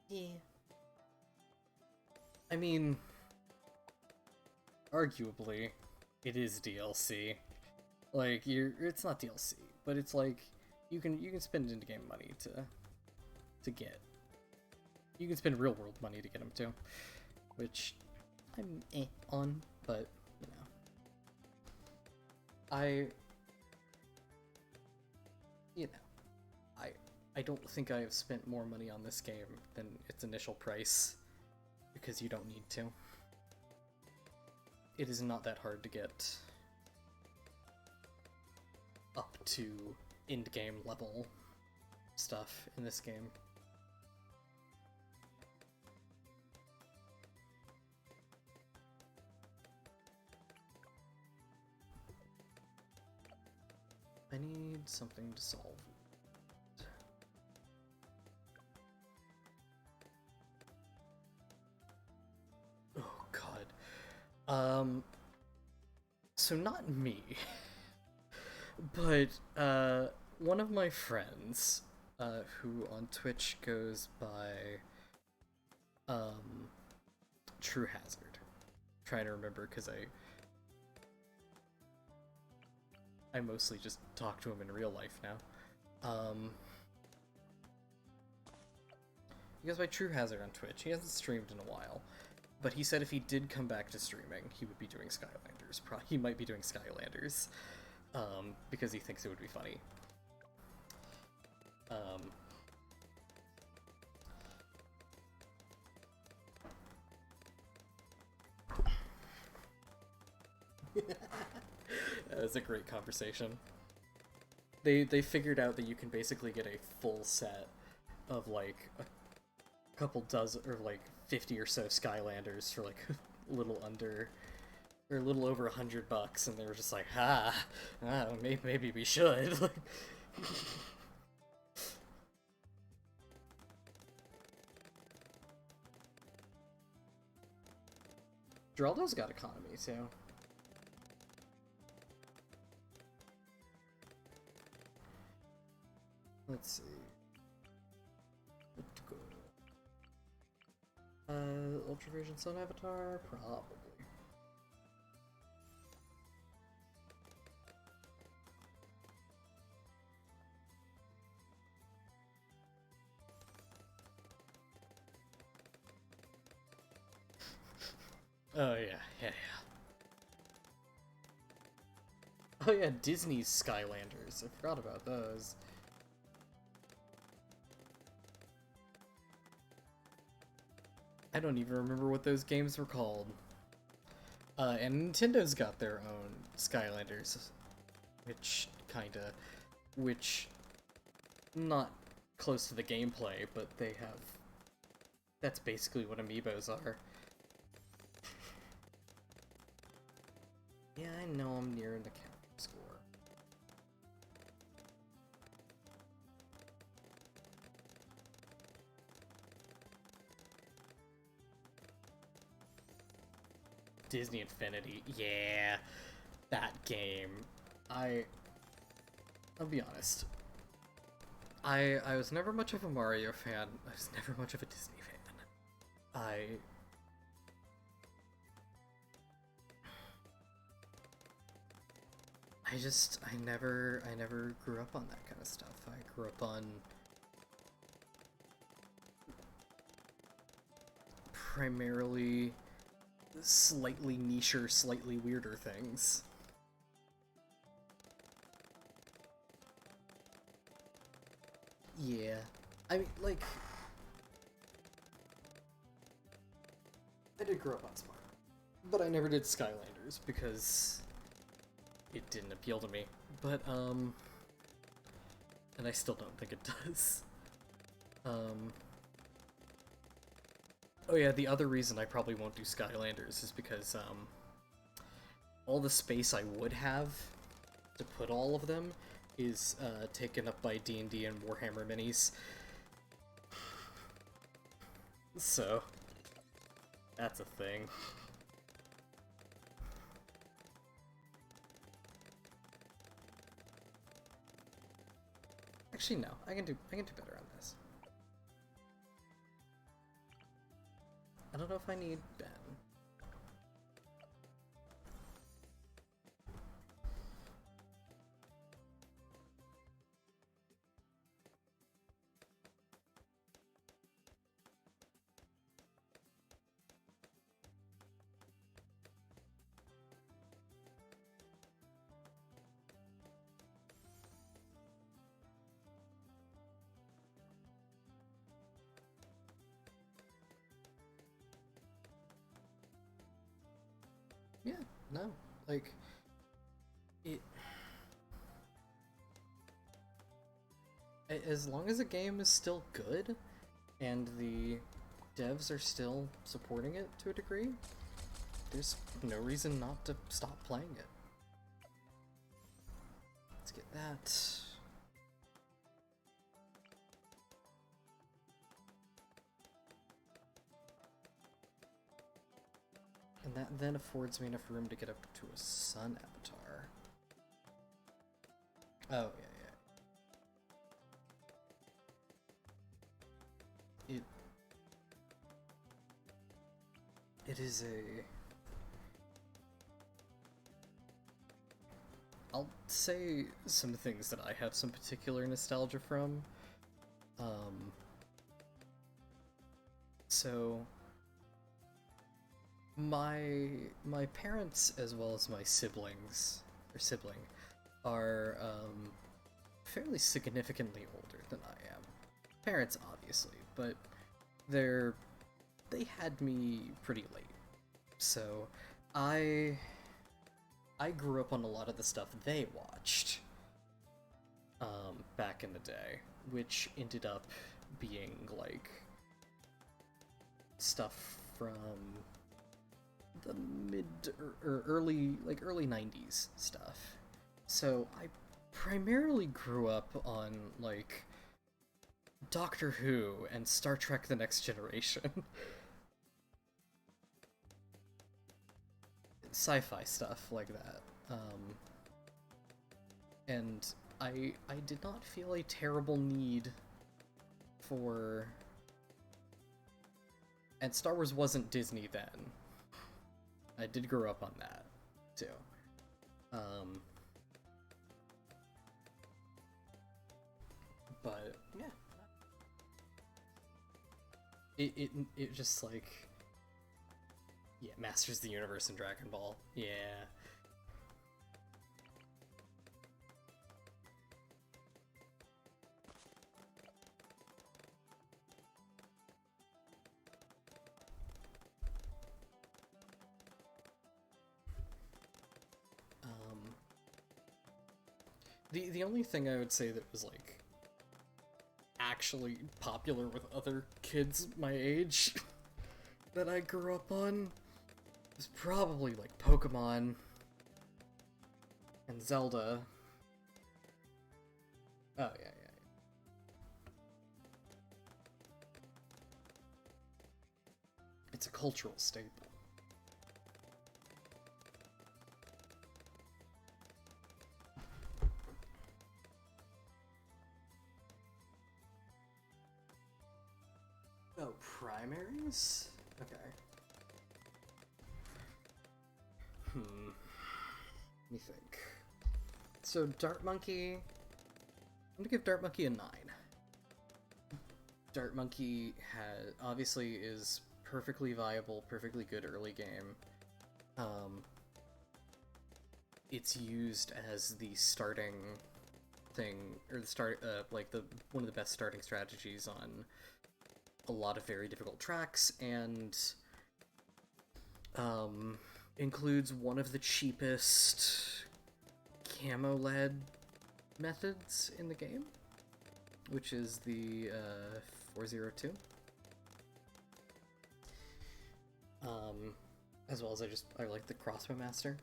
Yeah. I mean, arguably, it is DLC. Like, it's not DLC, but it's like you can spend in-game money to get. You can spend real-world money to get them too, which I'm on, but you know, I don't think I have spent more money on this game than its initial price, because you don't need to. It is not that hard to get up to end-game level stuff in this game. I need something to solve. Oh god. So not me, but one of my friends, who on Twitch goes by True Hazard. I'm trying to remember because I mostly just talk to him in real life now. He goes by True Hazard on Twitch. He hasn't streamed in a while, but he said if he did come back to streaming, he would be doing Skylanders. He might be doing Skylanders, because he thinks it would be funny. That was a great conversation. They figured out that you can basically get a full set of like a couple dozen or like 50 or so Skylanders for like a little under or a little over $100, and they were just like, maybe we should. Geraldo's got economy too. Let's see. Ultra Vision Sun Avatar? Probably. Oh yeah. Oh yeah, Disney's Skylanders. I forgot about those. I don't even remember what those games were called. And Nintendo's got their own Skylanders, which kinda, which, not close to the gameplay, but they have, that's basically what amiibos are. Yeah, I know I'm nearing the capture score. Disney Infinity, yeah, that game. I'll be honest. I was never much of a Mario fan. I was never much of a Disney fan. I never grew up on that kind of stuff. I grew up on primarily slightly nicher, slightly weirder things. Yeah. I mean, like, I did grow up on Smart, but I never did Skylanders because it didn't appeal to me. But, and I still don't think it does. Oh yeah, the other reason I probably won't do Skylanders is because, all the space I would have to put all of them is, taken up by D&D and Warhammer minis. So, that's a thing. Actually, no. I can do better on this. I don't know if I need Ben. Yeah, no. Like, as long as the game is still good, and the devs are still supporting it to a degree, there's no reason not to stop playing it. Let's get that. And that then affords me enough room to get up to a sun avatar. Oh, yeah, yeah. It is a... I'll say some things that I have some particular nostalgia from. So... My parents, as well as my sibling, are, fairly significantly older than I am. Parents, obviously, but they had me pretty late. So, I grew up on a lot of the stuff they watched, back in the day, which ended up being, like, stuff from the early 90s stuff. So I primarily grew up on, like, Doctor Who and Star Trek The Next Generation. Sci-fi stuff like that. And I did not feel a terrible need for... And Star Wars wasn't Disney then. I did grow up on that, too. But, yeah. It just, like... Yeah, Masters of the Universe and Dragon Ball. Yeah. The only thing I would say that was, like, actually popular with other kids my age that I grew up on was probably, like, Pokemon and Zelda. Oh, yeah. It's a cultural staple. Oh, primaries? Okay. Let me think. So, Dart Monkey... I'm gonna give Dart Monkey a 9. Dart Monkey obviously is perfectly viable, perfectly good early game. It's used as the starting thing, or the start, one of the best starting strategies on a lot of very difficult tracks, and includes one of the cheapest camo-led methods in the game, which is the 402. As well as I like the Crossbow Master.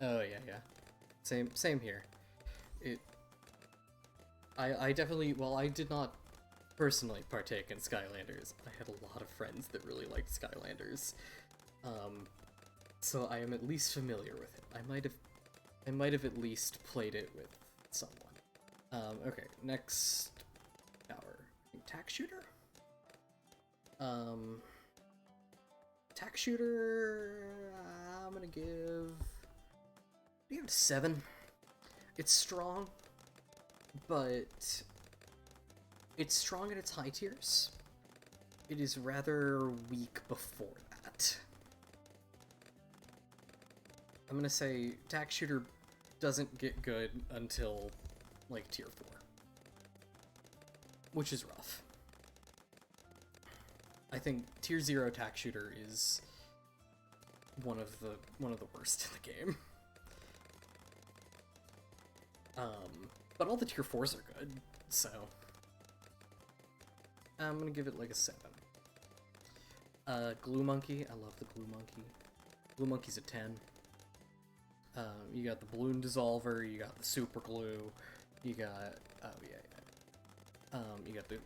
Oh yeah. Same here. I definitely, while I did not personally partake in Skylanders, I had a lot of friends that really liked Skylanders. So I am at least familiar with it. I might have at least played it with someone. Okay, next power. Tack Shooter? Tack Shooter, I'm gonna give it a 7. It's strong, but it's strong at its high tiers. It is rather weak before that. I'm gonna say Tack Shooter doesn't get good until, like, tier 4. Which is rough. I think tier 0 Tack Shooter is one of the worst in the game. But all the tier 4s are good, so I'm gonna give it like a 7. Glue Monkey, I love the Glue Monkey. Glue Monkey's a 10. You got the Balloon Dissolver, you got the Super Glue, you got, you got the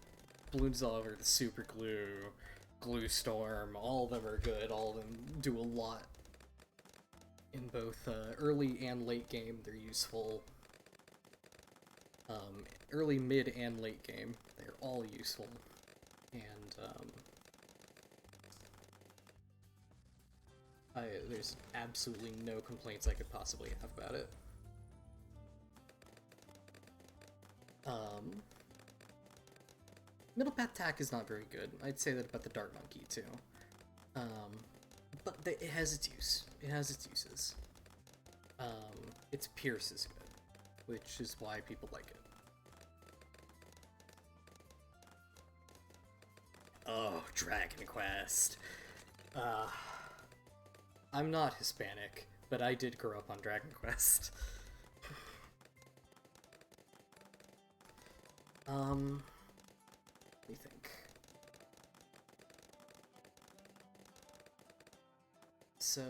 Balloon Dissolver, the Super Glue, Glue Storm, all of them are good, all of them do a lot. In both early and late game, they're useful. Early, mid, and late game, they're all useful. And, there's absolutely no complaints I could possibly have about it. Middle Path Tack is not very good. I'd say that about the Dart Monkey, too. But it has its use. It has its uses. Its Pierce is good, which is why people like it. Oh, Dragon Quest. I'm not Hispanic, but I did grow up on Dragon Quest. Let me think. So,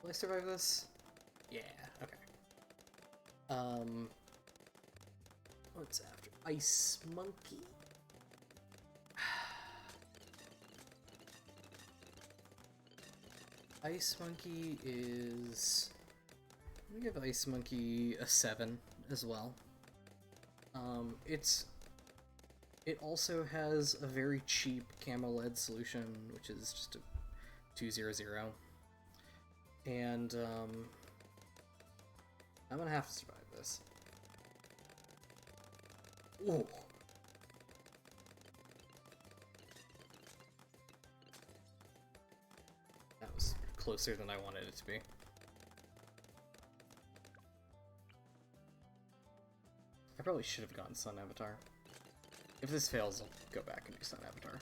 will I survive this? Yeah, okay. What's after? Ice Monkey? Ice Monkey is... I'm gonna give Ice Monkey a 7 as well. It also has a very cheap camo-led solution, which is just a 200. And, I'm gonna have to survive this. Ooh. That was closer than I wanted it to be. I probably should have gone Sun Avatar. If this fails, I'll go back and do Sun Avatar.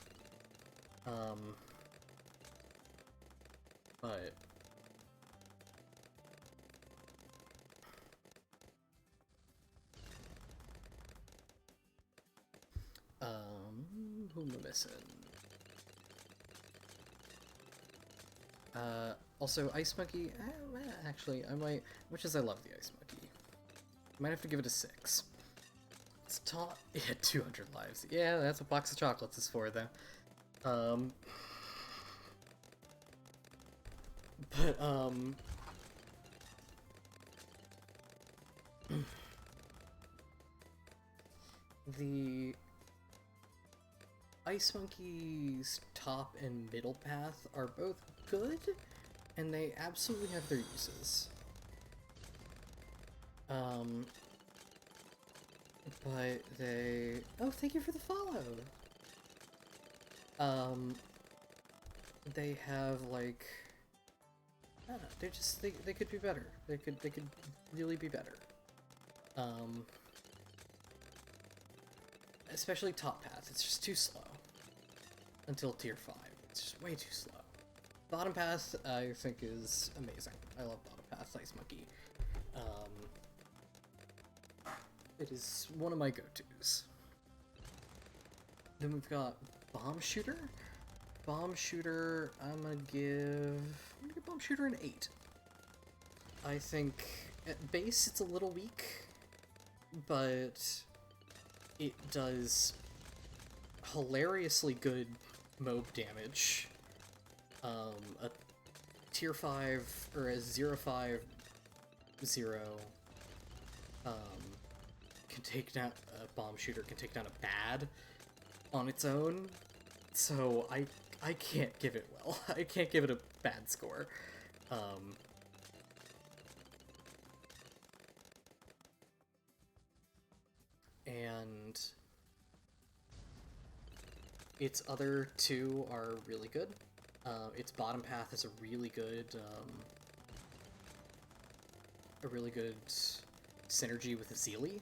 But missing. Also, Ice Monkey, actually, I might, much as I love the Ice Monkey, I might have to give it a 6. It's taught, it had 200 lives. Yeah, that's what Box of Chocolates is for, though. The Ice Monkey's top and middle path are both good, and they absolutely have their uses. But they... Oh, thank you for the follow! They have, like... I don't know, they're just... They could be better. They could really be better. Especially top path, it's just too slow. Until tier 5. It's just way too slow. Bottom path, I think, is amazing. I love bottom path, Ice Monkey. It is one of my go-tos. Then we've got Bomb Shooter. Bomb Shooter, I'm gonna give Bomb Shooter an 8. I think at base it's a little weak, but it does hilariously good mob damage. A tier 5 or a 0.5 0 can take down a bomb shooter, can take down a bad on its own, so I can't give it well. I can't give it a bad score. And its other two are really good. Its bottom path is a really good synergy with Azili.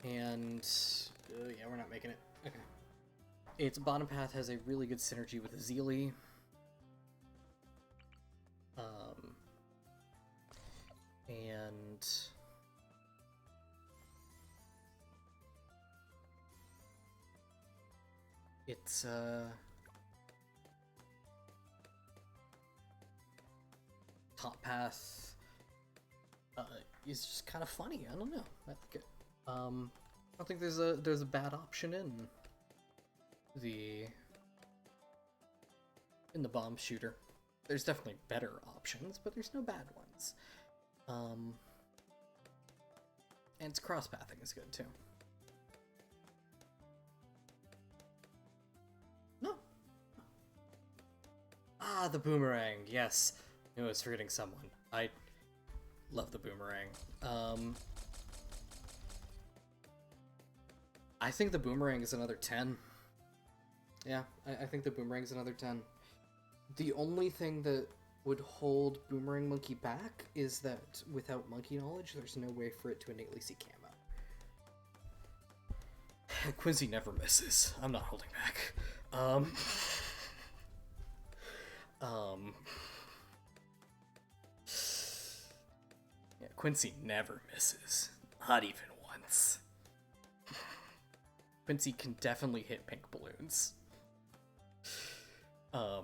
And yeah, we're not making it. Okay. Its bottom path has a really good synergy with Azili. And it's top path is just kind of funny. I don't know. I like it. I don't think there's a bad option in the bomb shooter. There's definitely better options, but there's no bad ones. And its cross-pathing is good too. No. Ah, the boomerang. Yes. I was forgetting someone. I love the boomerang. I think the boomerang is another 10. Yeah, I think the boomerang is another 10. The only thing that would hold Boomerang Monkey back is that without monkey knowledge, there's no way for it to innately see camo. Quincy never misses. I'm not holding back. Yeah, Quincy never misses. Not even once. Quincy can definitely hit pink balloons. But,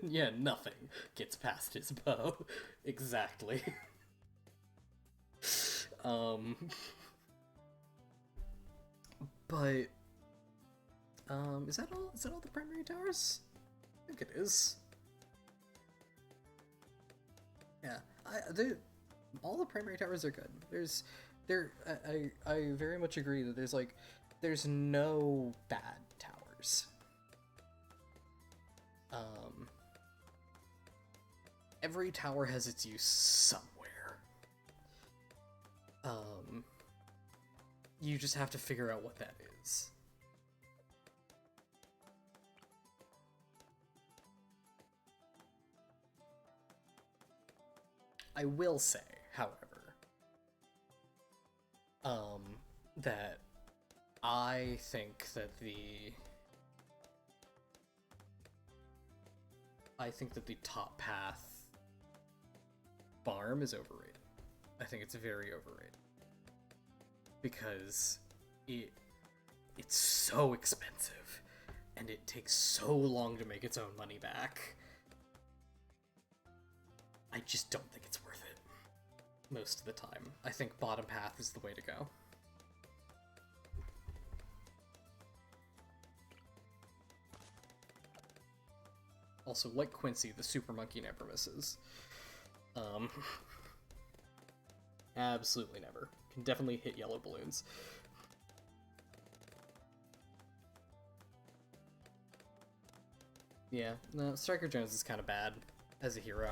yeah, nothing gets past his bow. Exactly. But, is that all? Is that all the primary towers? I think it is. Yeah, all the primary towers are good. I very much agree that there's no bad towers. Every tower has its use somewhere. You just have to figure out what that is. I will say, however, that I think that the top path farm is overrated. I think it's very overrated. Because it's so expensive, and it takes so long to make its own money back. I just don't think it's worth it most of the time. I think bottom path is the way to go. Also, like Quincy, the super monkey never misses. Absolutely never. Can definitely hit yellow balloons. Yeah, no, Striker Jones is kind of bad as a hero,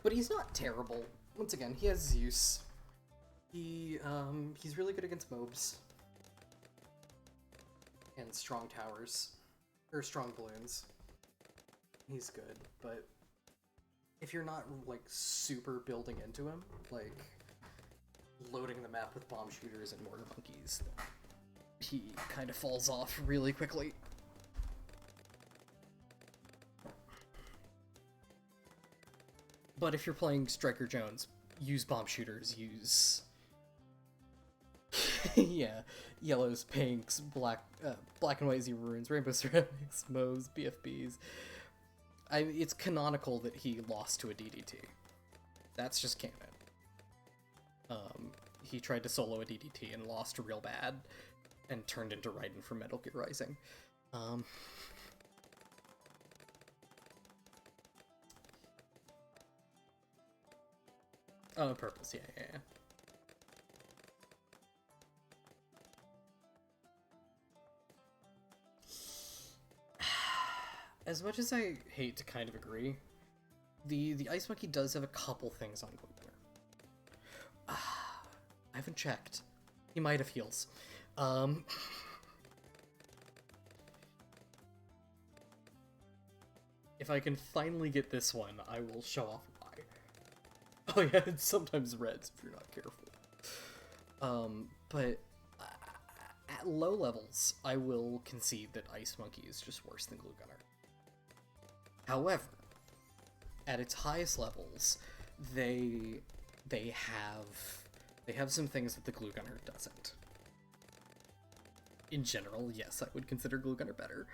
but he's not terrible. Once again, he has Zeus. He's really good against mobs and strong towers, or strong balloons. He's good, but if you're not like super building into him, like loading the map with bomb shooters and mortar monkeys, he kind of falls off really quickly. But if you're playing Striker Jones, use bomb shooters, use yeah, yellows, pinks, black and white zero runes, rainbow ceramics, MOs, BFBs. It's canonical that he lost to a DDT. That's just canon. He tried to solo a DDT and lost real bad, and turned into Raiden from Metal Gear Rising. On purpose, yeah. As much as I hate to kind of agree, the Ice Monkey does have a couple things on Glue Gunner. I haven't checked. He might have heals. If I can finally get this one, I will show off why. Oh yeah, it's sometimes reds if you're not careful. But at low levels, I will concede that Ice Monkey is just worse than Glue Gunner. However, at its highest levels, they have some things that the Glue Gunner doesn't. In general, yes, I would consider Glue Gunner better,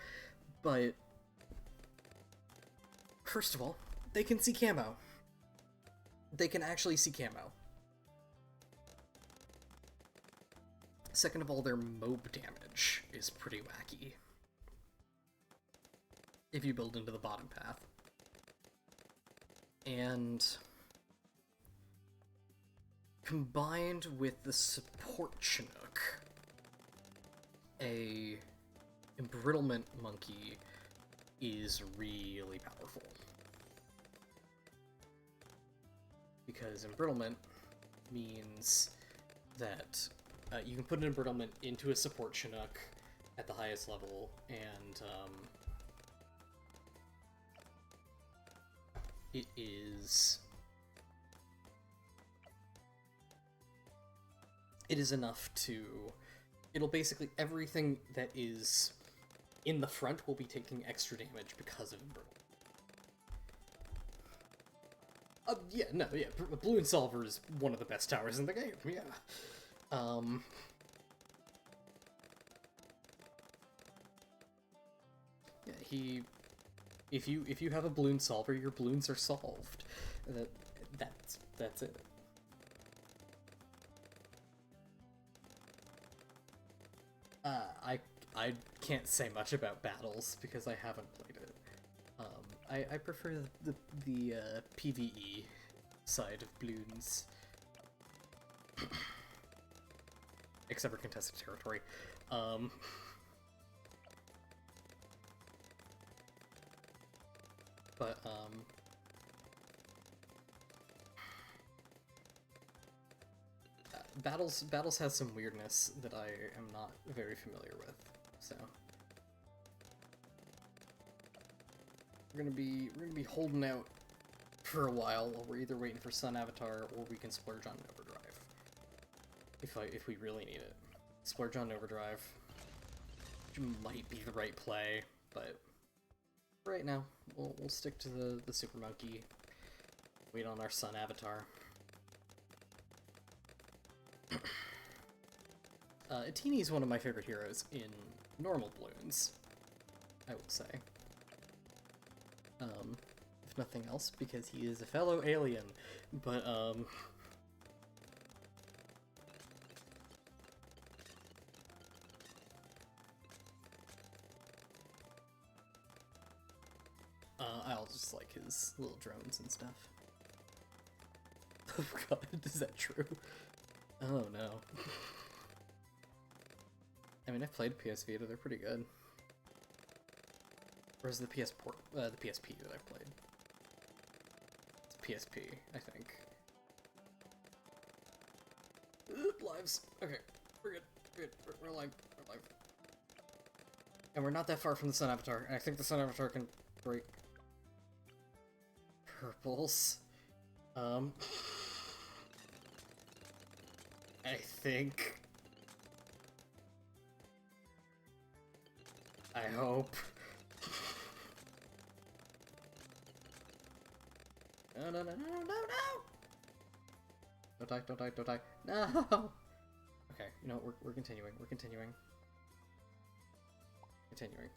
but first of all, they can see camo. They can actually see camo. Second of all, their mob damage is pretty wacky if you build into the bottom path. And combined with the support Chinook, a embrittlement monkey is really powerful. Because embrittlement means that you can put an embrittlement into a support Chinook at the highest level, and it is enough to... It'll basically... Everything that is in the front will be taking extra damage because of embrittlement. Balloon Solver is one of the best towers in the game, yeah. Yeah, if you have a balloon solver, your balloons are solved. That's it. I can't say much about battles because I haven't played it. I prefer the PvE side of balloons. Except for contested territory. Battles has some weirdness that I am not very familiar with, so we're gonna be holding out for a while we're either waiting for Sun Avatar or we can splurge on Overdrive if we really need it. Splurge on Overdrive, which might be the right play, but right now we'll stick to the Super Monkey. Wait on our Sun Avatar. Teeny's one of my favorite heroes in normal balloons, I will say. If nothing else, because he is a fellow alien. But, I'll just like his little drones and stuff. Oh god, is that true? Oh no. I mean, I've played PS Vita, they're pretty good. Or is it the the PSP that I've played? It's PSP, I think. Lives. Okay, we're good. We're alive. We're alive. And we're not that far from the Sun Avatar, and I think the Sun Avatar can break purples. I think. I hope. No, no, no, no, no, no! Don't die, don't die, don't die. No! Okay, you know what, we're continuing, we're continuing. Continuing.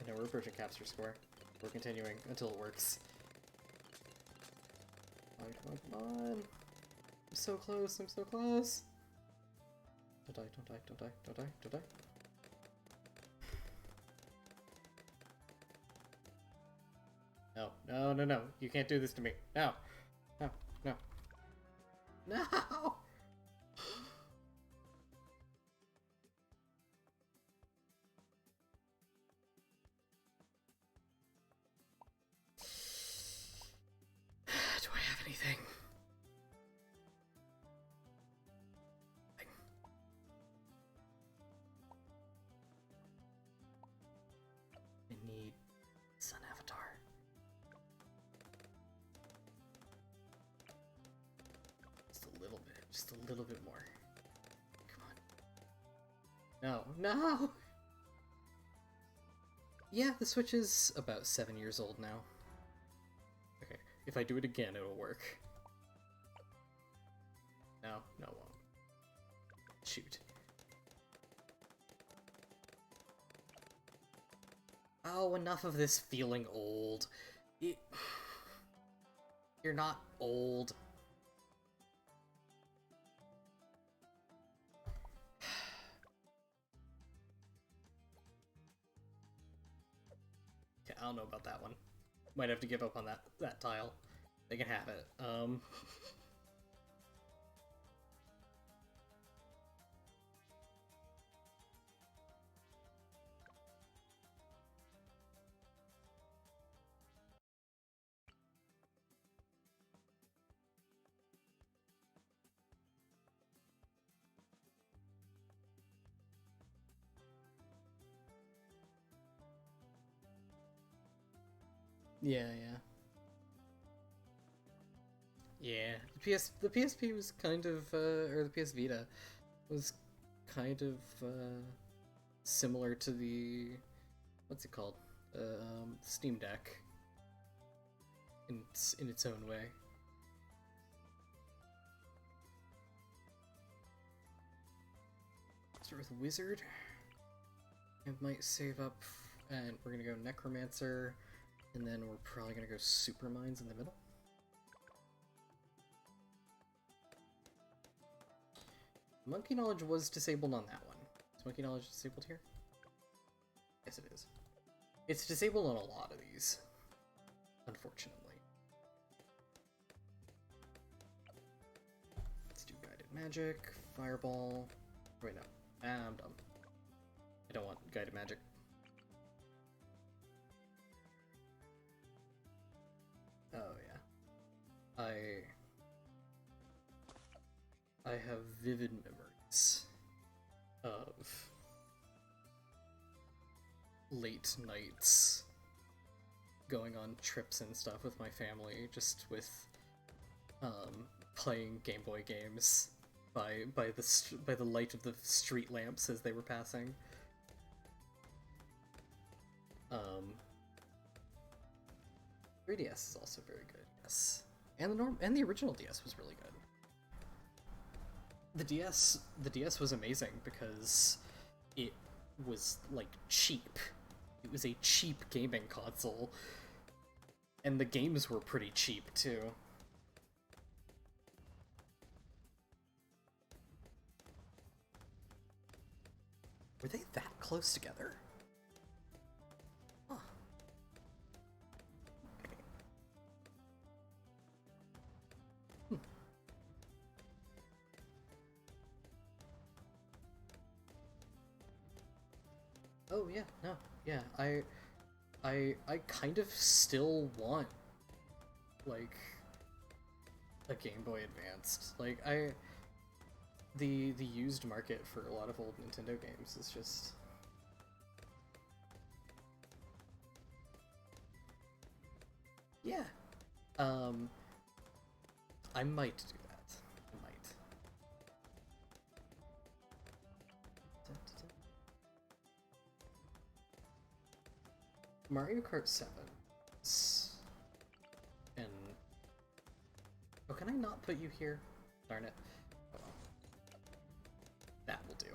I know we're approaching capture score. We're continuing until it works. Come on, come on, come on! I'm so close, I'm so close! Don't die, don't die, don't die, don't die, don't die. No, no, no, no. You can't do this to me. No. No, no. No! Do I have anything? I need Sun Avatar. Just a little bit more. Come on. No, no! Yeah, the Switch is about 7 years old now. Okay, if I do it again, it'll work. No, no, it won't. Shoot. Oh, enough of this feeling old. You're not old. Okay, I don't know about that one. Might have to give up on that tile. They can have it. Yeah, yeah. Yeah, the PSP was kind of, or the PS Vita was kind of, similar to the, what's it called? Steam Deck. In its own way. Start with Wizard. I might save up, and we're gonna go Necromancer. And then we're probably gonna go Super Mines in the middle. Monkey Knowledge was disabled on that one. Is Monkey Knowledge disabled here? Yes, it is. It's disabled on a lot of these, unfortunately. Let's do Guided Magic, Fireball. Wait, no. I'm dumb. I don't want Guided Magic. Oh yeah. I have vivid memories of late nights going on trips and stuff with my family, just with playing Game Boy games by the light of the street lamps as they were passing. 3DS is also very good, yes. And the original DS was really good. the DS was amazing because it was like cheap. It was a cheap gaming console, and the games were pretty cheap too. Were they that close together? Huh. Hmm. Oh yeah, no, yeah. I kind of still want like a Game Boy Advanced. Like the used market for a lot of old Nintendo games is just yeah. Um, I might do that. I might. Mario Kart 7. And oh, can I not put you here? Darn it. Oh, well. That will do.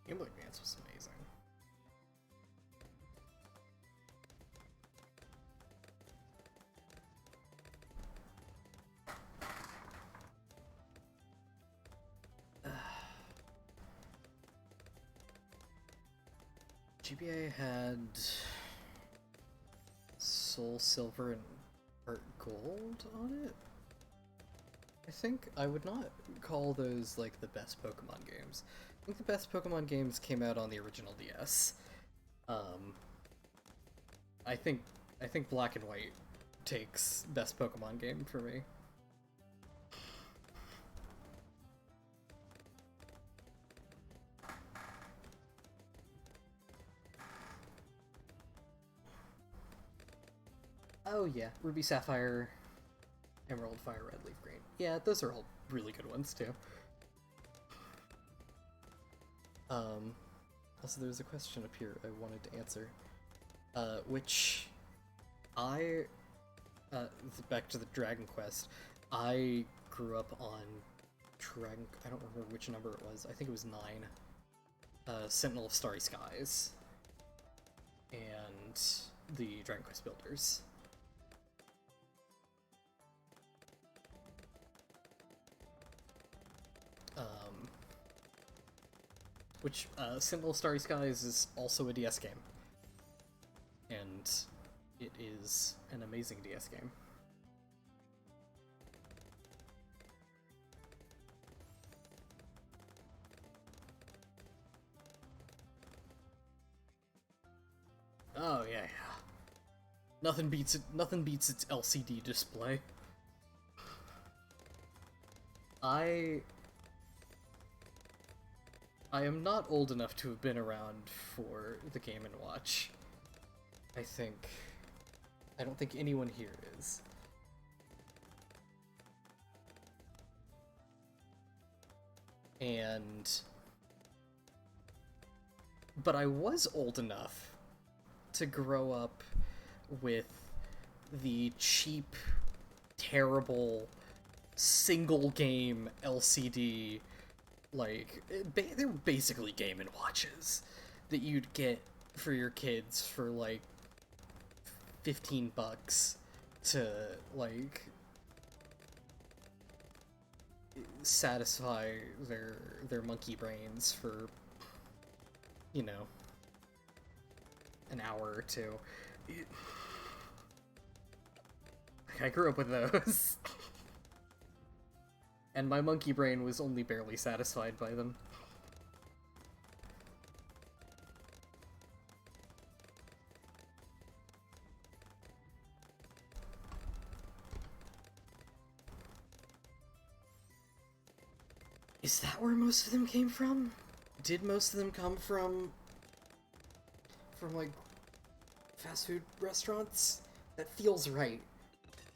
Game Boy Advance was amazing. GBA had Soul Silver and Heart Gold on it? I think I would not call those like the best Pokemon games. I think the best Pokemon games came out on the original DS. Um, I think Black and White takes best Pokemon game for me. Oh yeah, Ruby Sapphire, Emerald Fire Red Leaf Green. Yeah, those are all really good ones too. Also there's a question up here I wanted to answer. Which I back to the Dragon Quest. I grew up on Dragon. I don't remember which number it was. I think it was 9. Sentinel of Starry Skies, and the Dragon Quest Builders. Which Sentinel of Starry Skies is also a DS game, and it is an amazing DS game. Oh yeah, yeah. Nothing beats it. Nothing beats its LCD display. I I am not old enough to have been around for the Game & Watch. I think. I don't think anyone here is. And. But I was old enough to grow up with the cheap, terrible, single game LCD, like, they're basically Game & Watches that you'd get for your kids for like $15 to like satisfy their monkey brains for, you know, an hour or two. I grew up with those. And my monkey brain was only barely satisfied by them. Is that where most of them came from? Did most of them come from from like fast food restaurants. That feels right.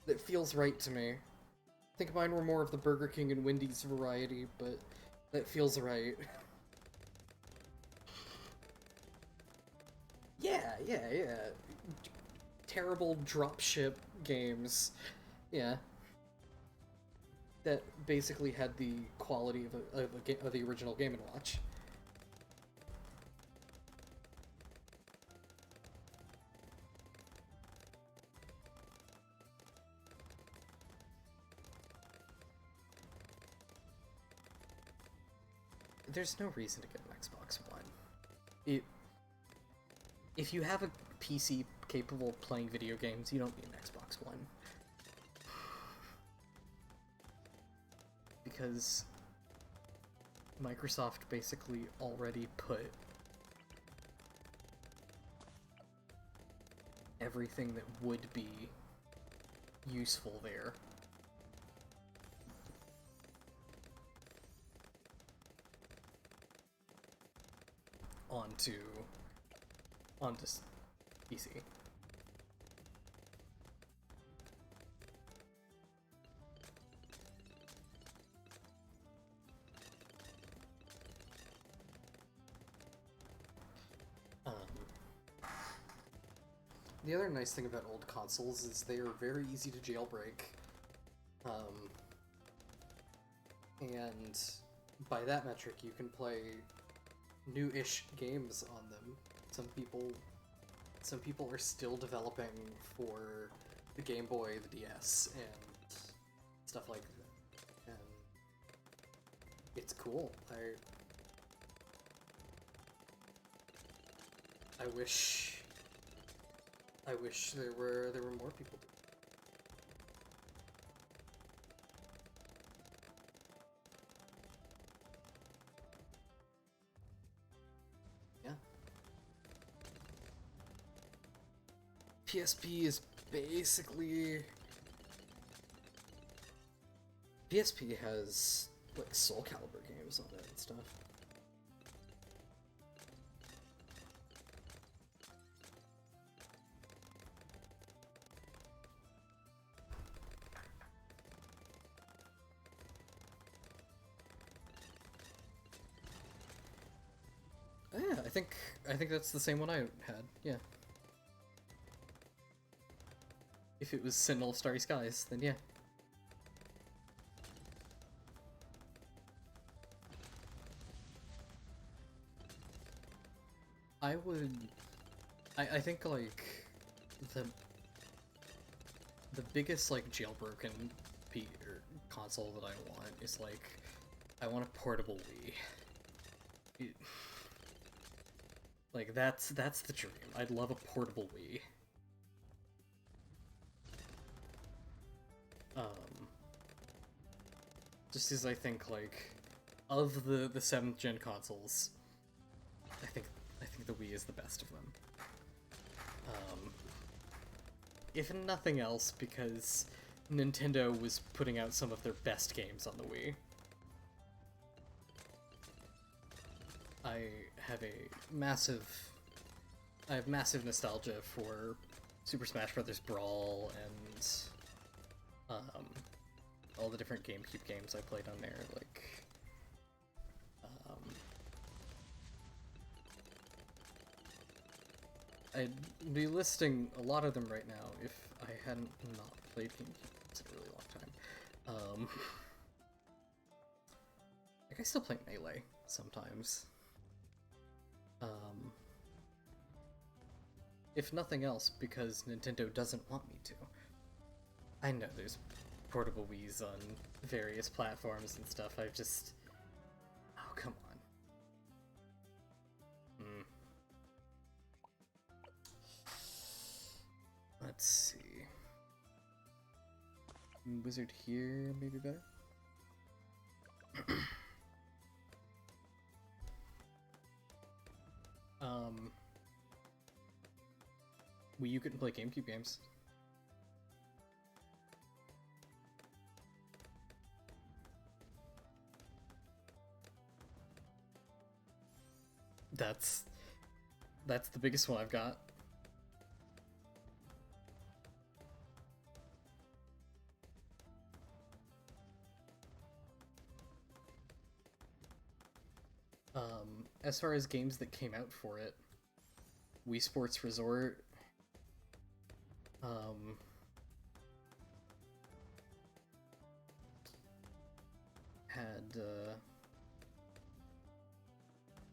That feels right to me. I think mine were more of the Burger King and Wendy's variety, but that feels right. Yeah. Terrible dropship games. Yeah. That basically had the quality of the original Game & Watch. There's no reason to get an Xbox One. If you have a PC capable of playing video games, you don't need an Xbox One. Because Microsoft basically already put everything that would be useful there. Onto PC. The other nice thing about old consoles is they are very easy to jailbreak. And by that metric, you can play new-ish games on them. Some people are still developing for the Game Boy, the DS, and stuff like that. And it's cool. I wish there were more people. Yeah. PSP is basically... PSP has, like, Soul Calibur games on it and stuff. Yeah, I think that's the same one I had, yeah. If it was Sentinel of Starry Skies, then yeah. I think, like, the biggest, like, jailbroken console that I want is, like, I want a portable Wii. Like, that's the dream. I'd love a portable Wii. Just as I think, like, of the 7th gen consoles, I think the Wii is the best of them. If nothing else, because Nintendo was putting out some of their best games on the Wii. I have massive nostalgia for Super Smash Bros. Brawl and all the different GameCube games I played on there, like I'd be listing a lot of them right now if I hadn't not played GameCube. It's a really long time. Like, I still play Melee sometimes. If nothing else, because Nintendo doesn't want me to. I know there's portable Wiis on various platforms and stuff, I've just... Oh, come on. Let's see. Wizard here, maybe better? Wii U couldn't play GameCube games. That's That's the biggest one I've got. As far as games that came out for it, Wii Sports Resort, had,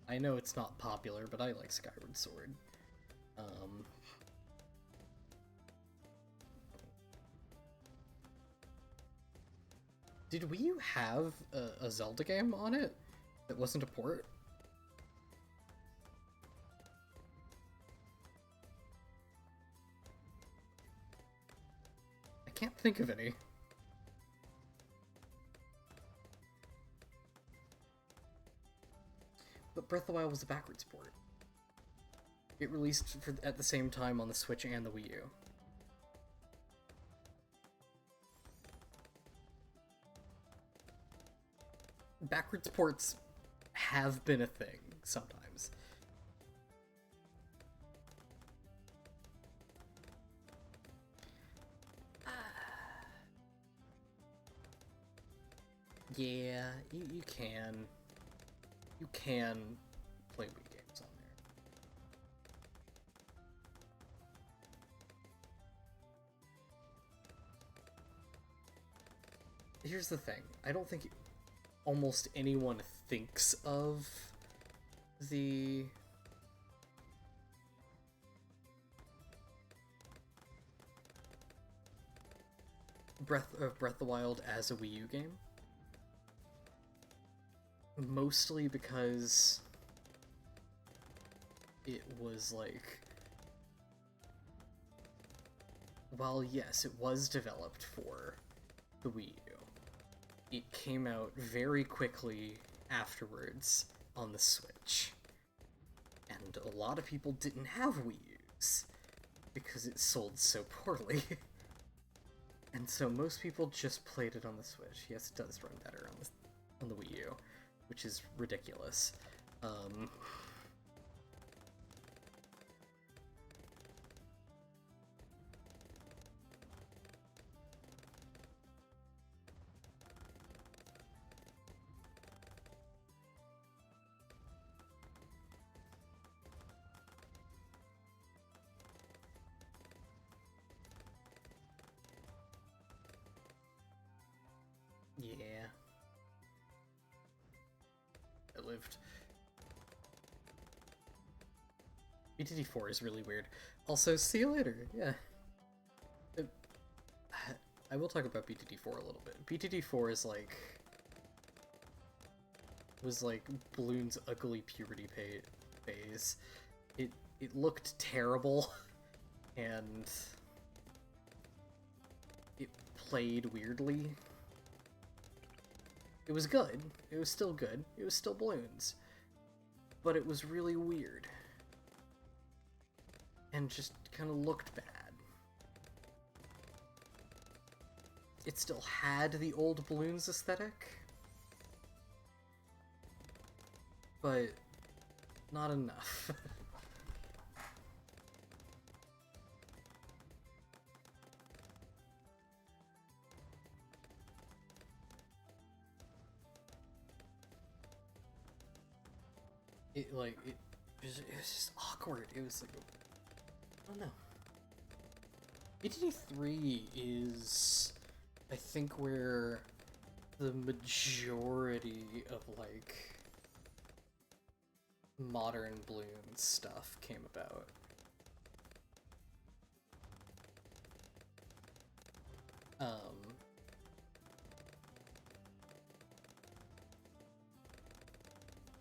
I know it's not popular, but I like Skyward Sword. Did Wii U have a Zelda game on it that wasn't a port? I can't think of any. But Breath of the Wild was a backwards port. It released at the same time on the Switch and the Wii U. Backwards ports have been a thing sometimes. Yeah, you can. You can play Wii games on there. Here's the thing. I don't think almost anyone thinks of the Breath of the Wild as a Wii U game. Mostly because it was like, while yes, it was developed for the Wii U, it came out very quickly afterwards on the Switch. And a lot of people didn't have Wii U's because it sold so poorly. And so most people just played it on the Switch. Yes, it does run better on the Wii U, which is ridiculous. Yeah. I lived. BTD4 is really weird. Also, see you later. Yeah. I will talk about BTD4 a little bit. BTD4 is like... was like Bloon's ugly puberty phase. It looked terrible, and it played weirdly. It was good. It was still good. It was still Bloons. But it was really weird. And just kind of looked bad. It still had the old Bloons aesthetic, but not enough. It was just awkward. It was like, I don't know. BTD3 is, I think, where the majority of, like, modern Bloons stuff came about.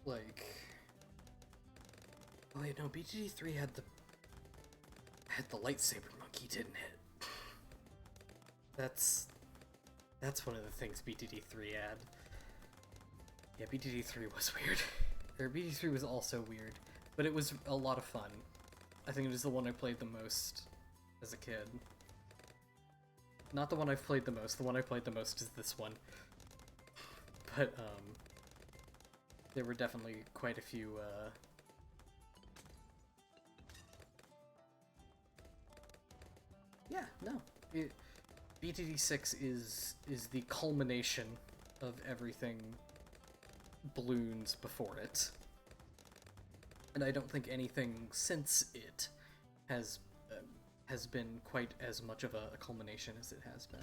Like... Oh wait, no, BTD3 had the lightsaber monkey, didn't it? That's one of the things BTD3 had. Yeah, BTD3 was weird. Or BTD3 was also weird, but it was a lot of fun. I think it is the one I played the most as a kid. Not the one I've played the most. The one I played the most is this one. But there were definitely quite a few Yeah, no. BTD6 is the culmination of everything Bloons before it. And I don't think anything since it has been quite as much of a culmination as it has been.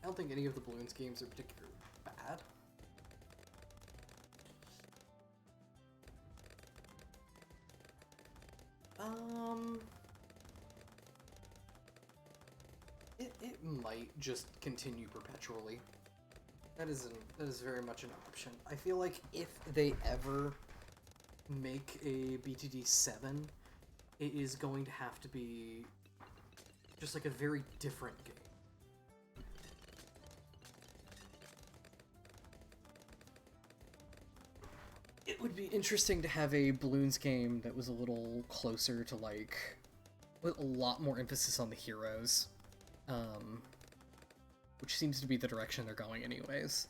I don't think any of the Bloons games are particularly bad. It might just continue perpetually. That is very much an option. I feel like if they ever make a BTD 7, it is going to have to be just like a very different game. It would be interesting to have a Bloons game that was a little closer to, like, with a lot more emphasis on the heroes, which seems to be the direction they're going anyways,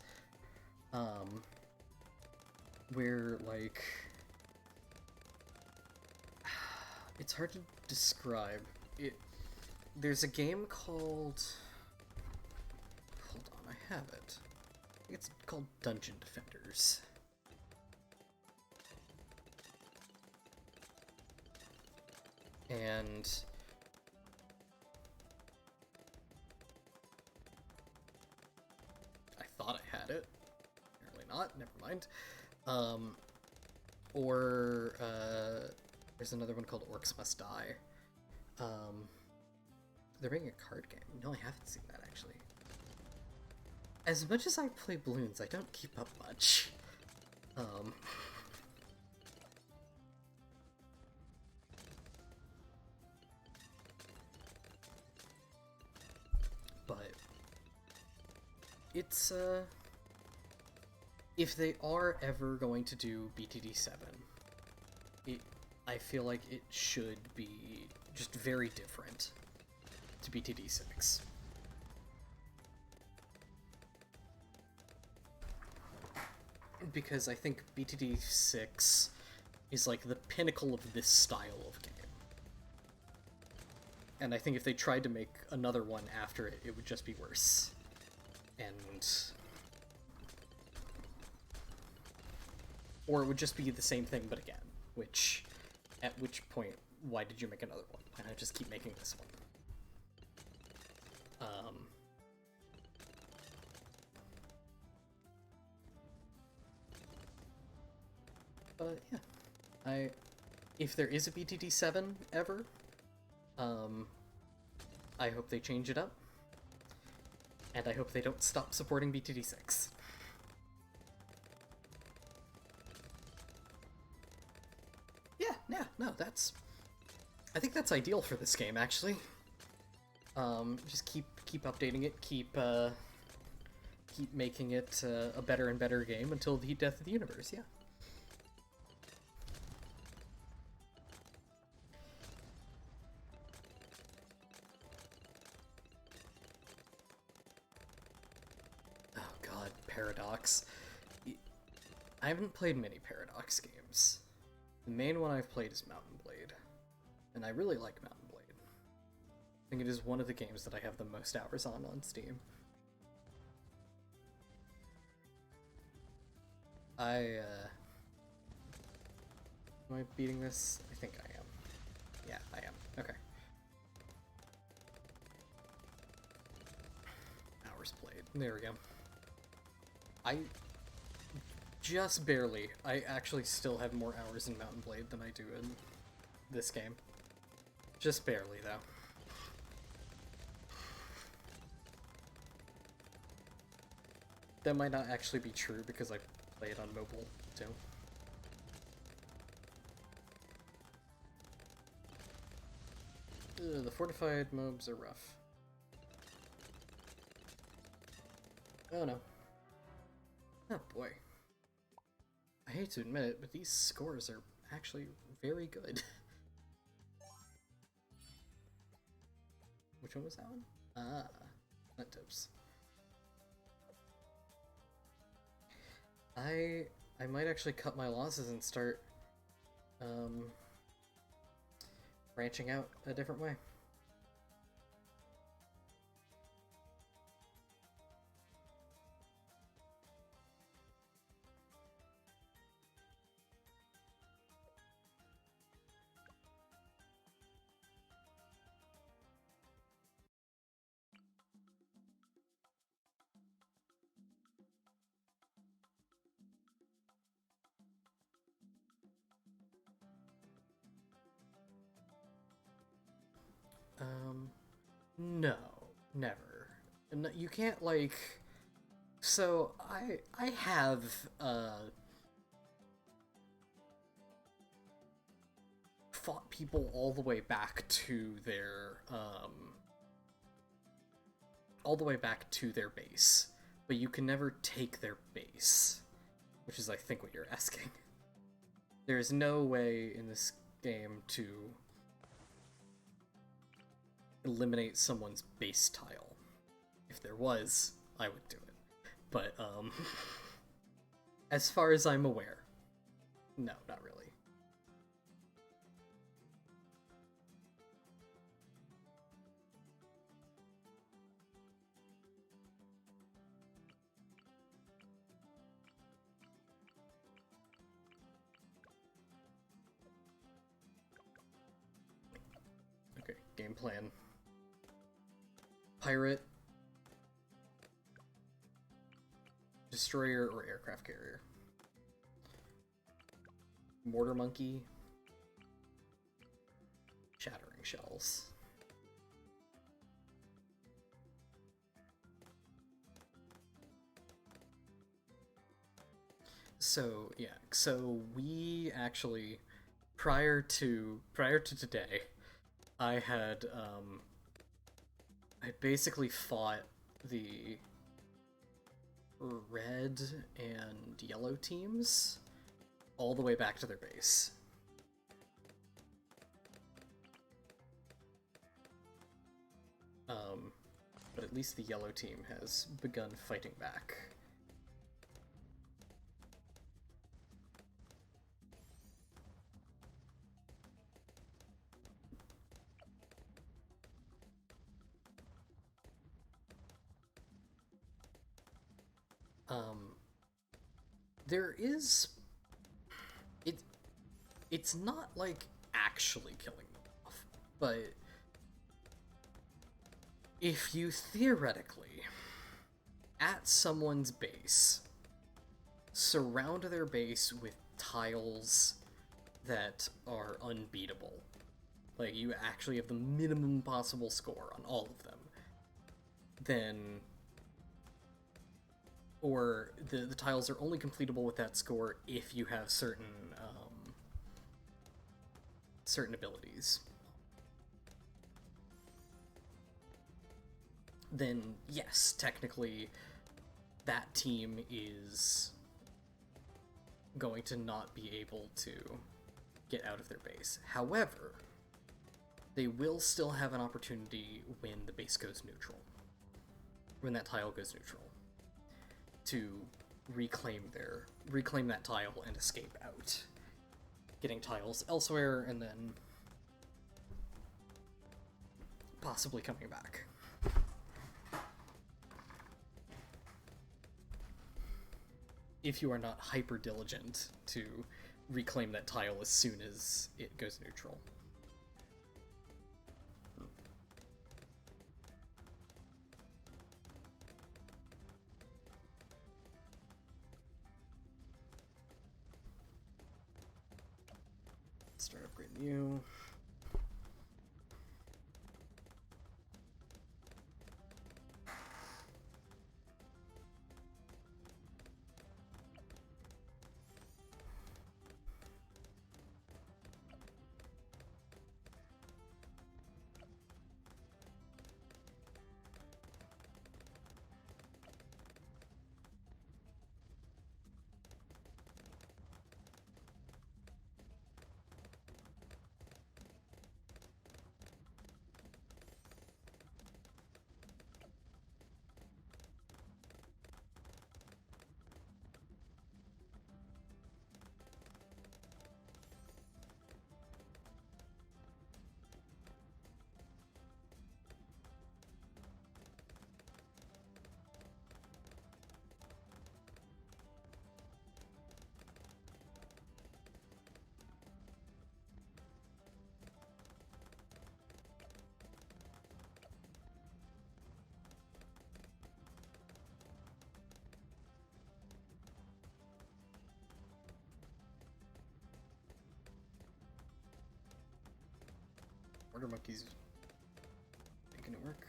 where, like, it's hard to describe. There's a game called, hold on, I have it. I think it's called Dungeon Defenders. And I thought I had it. Apparently not. Never mind. There's another one called Orcs Must Die. They're making a card game. No, I haven't seen that, actually. As much as I play Bloons, I don't keep up much. But it's, if they are ever going to do BTD 7, I feel like it should be just very different to BTD 6. Because I think BTD 6 is like the pinnacle of this style of game. And I think if they tried to make another one after it, it would just be worse. Or it would just be the same thing, but again. At which point, why did you make another one? Why not just keep making this one? But yeah, if there is a BTD 7 ever, I hope they change it up, and I hope they don't stop supporting BTD 6. Yeah, no, I think that's ideal for this game, actually. Just keep updating it, keep making it a better and better game until the death of the universe, yeah. Oh god, Paradox. I haven't played many Paradox games. The main one I've played is Mountain Blade, and I really like Mountain Blade. I think it is one of the games that I have the most hours on Steam. Am I beating this? I think I am. Yeah, I am. Okay. Hours played. There we go. Just barely. I actually still have more hours in Mountain Blade than I do in this game. Just barely, though. That might not actually be true because I play it on mobile, too. The fortified mobs are rough. Oh no. Oh boy. I hate to admit it, but these scores are actually very good. Which one was that one? Ah, nut tips. I might actually cut my losses and start branching out a different way. No, never. No, you can't, like... So, I have, fought people all the way back to their, all the way back to their base. But you can never take their base. Which is, I think, what you're asking. There is no way in this game to eliminate someone's base tile. If there was, I would do it. But, as far as I'm aware, no, not really. Okay, game plan. Pirate, destroyer, or aircraft carrier. Mortar monkey, shattering shells. So yeah, so we actually prior to today, I had I basically fought the red and yellow teams all the way back to their base. But at least the yellow team has begun fighting back. There is... It's not, like, actually killing them off, but if you theoretically, at someone's base, surround their base with tiles that are unbeatable, like, you actually have the minimum possible score on all of them, then... Or the tiles are only completable with that score if you have certain certain abilities. Then yes, technically that team is going to not be able to get out of their base. However, they will still have an opportunity when the base goes neutral. When that tile goes neutral. To reclaim that tile and escape out. Getting tiles elsewhere and then possibly coming back. If you are not hyper diligent to reclaim that tile as soon as it goes neutral. Start upgrading you. Murder Monkey's making it work.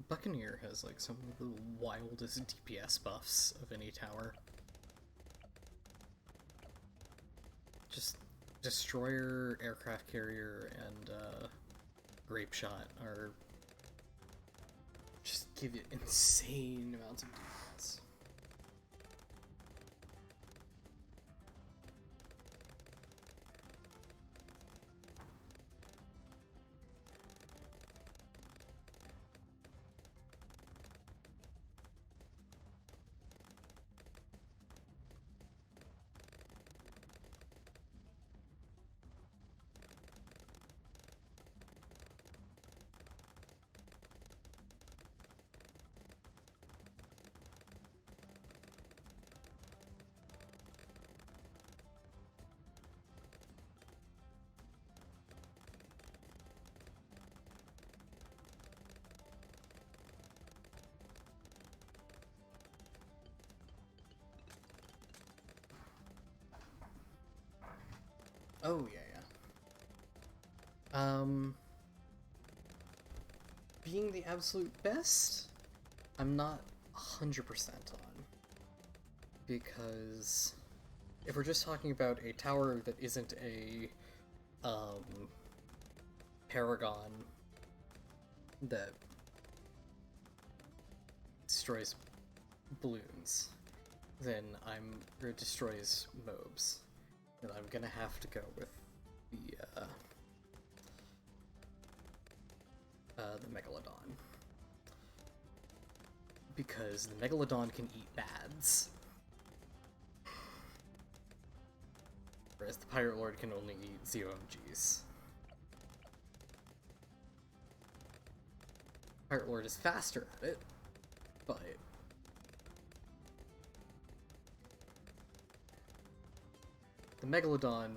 Buccaneer has like some of the wildest DPS buffs of any tower. Just Destroyer, Aircraft Carrier, and Grape Shot are just give you insane amounts of defense. Oh, yeah. Being the absolute best, I'm not 100% on. Because if we're just talking about a tower that isn't a, Paragon that destroys balloons, then or destroys mobs. And I'm gonna have to go with the Megalodon. Because the Megalodon can eat bads. Whereas the Pirate Lord can only eat ZOMGs. Pirate Lord is faster at it, but the Megalodon,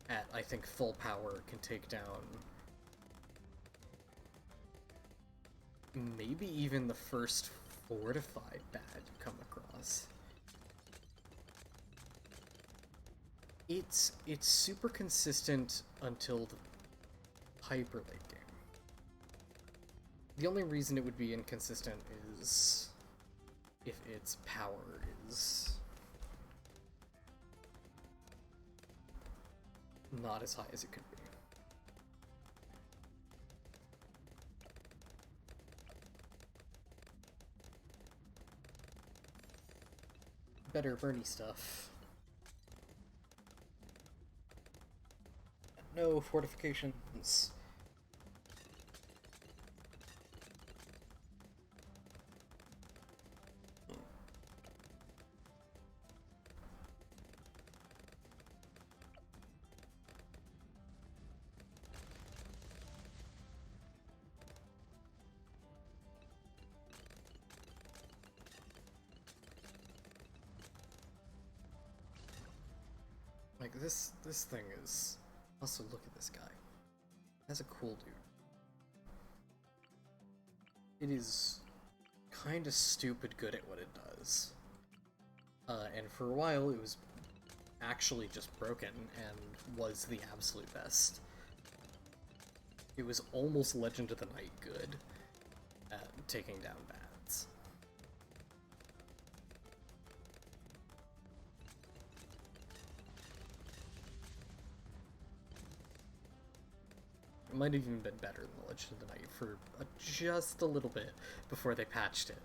at I think full power, can take down maybe even the first fortified bad you come across. It's super consistent until the hyper late game. The only reason it would be inconsistent is if its power is not as high as it could be. Better Bernie stuff. No fortifications. Like, this thing is... Also, look at this guy. That's a cool dude. It is kinda stupid good at what it does. And for a while it was actually just broken and was the absolute best. It was almost Legend of the Night good at taking down bats. It might have even been better than the Legend of the Night for just a little bit before they patched it.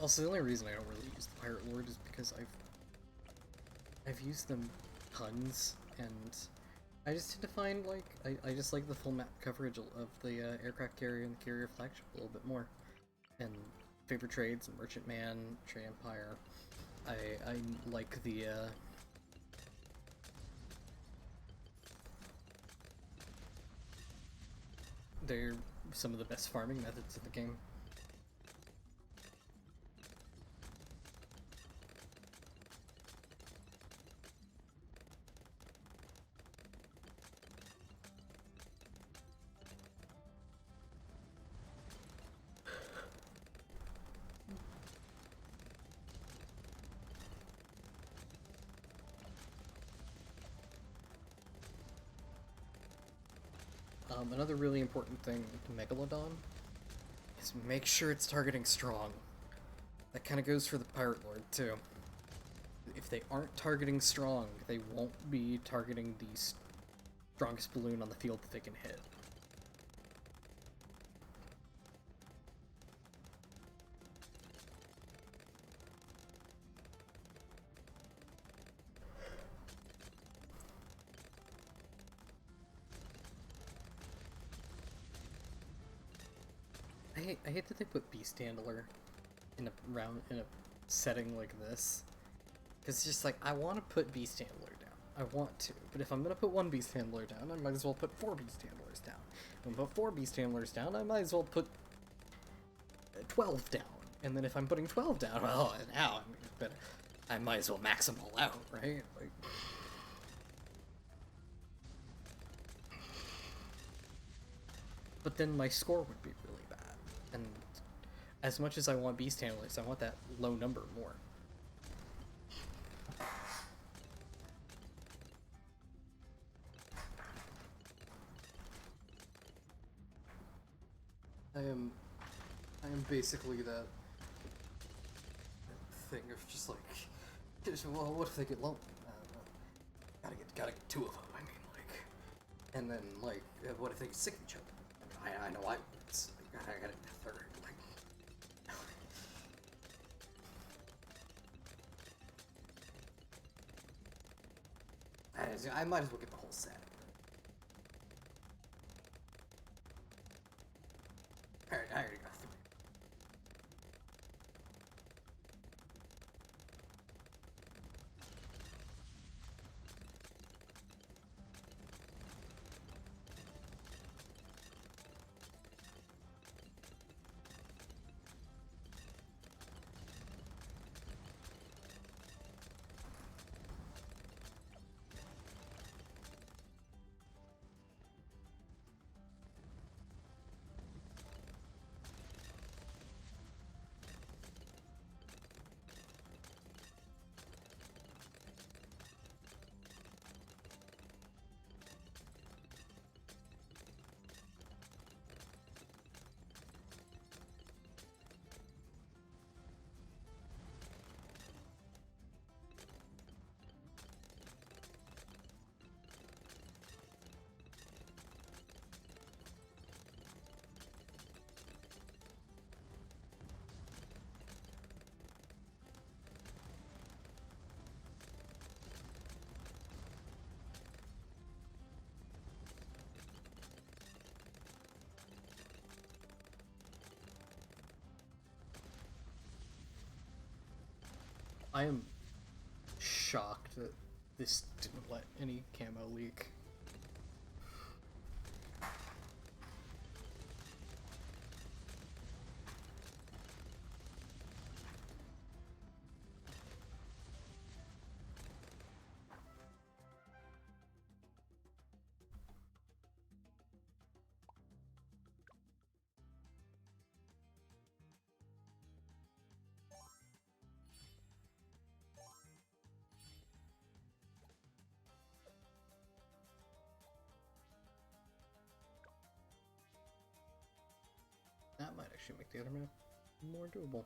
Also, the only reason I don't really use the Pirate Lord is because I've used them tons, and I just tend to find, like, I just like the full map coverage of the aircraft carrier and the carrier flagship a little bit more. And favorite trades, Merchantman, Trade Empire. I like the, they're some of the best farming methods in the game. Another really important thing to Megalodon is make sure it's targeting strong. That kind of goes for the Pirate Lord, too. If they aren't targeting strong, they won't be targeting the strongest balloon on the field that they can hit. I hate that they put Beast Handler in a setting like this. Because it's just like, I want to put Beast Handler down. I want to. But if I'm going to put one Beast Handler down, I might as well put 4 Beast Handlers down. If I'm going to put 4 Beast Handlers down, I might as well put 12 down. And then if I'm putting 12 down, well, now I might as well max them all out, right? Like, but then my score would be really bad. And as much as I want Beast Handlers, I want that low number more. I am basically that thing of just like, well, what if they get low? Gotta get 2 of them. I mean, like, and then like, what if they get sick of each other? I know I gotta get a 3rd. Like, I might as well get the whole set. Alright, I already got 3. I am shocked that this didn't let any camo leak. That might actually make the other map more doable.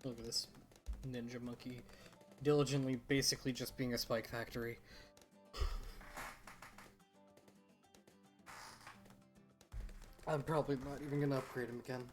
Look at this ninja monkey diligently basically just being a spike factory. I'm probably not even gonna upgrade him again.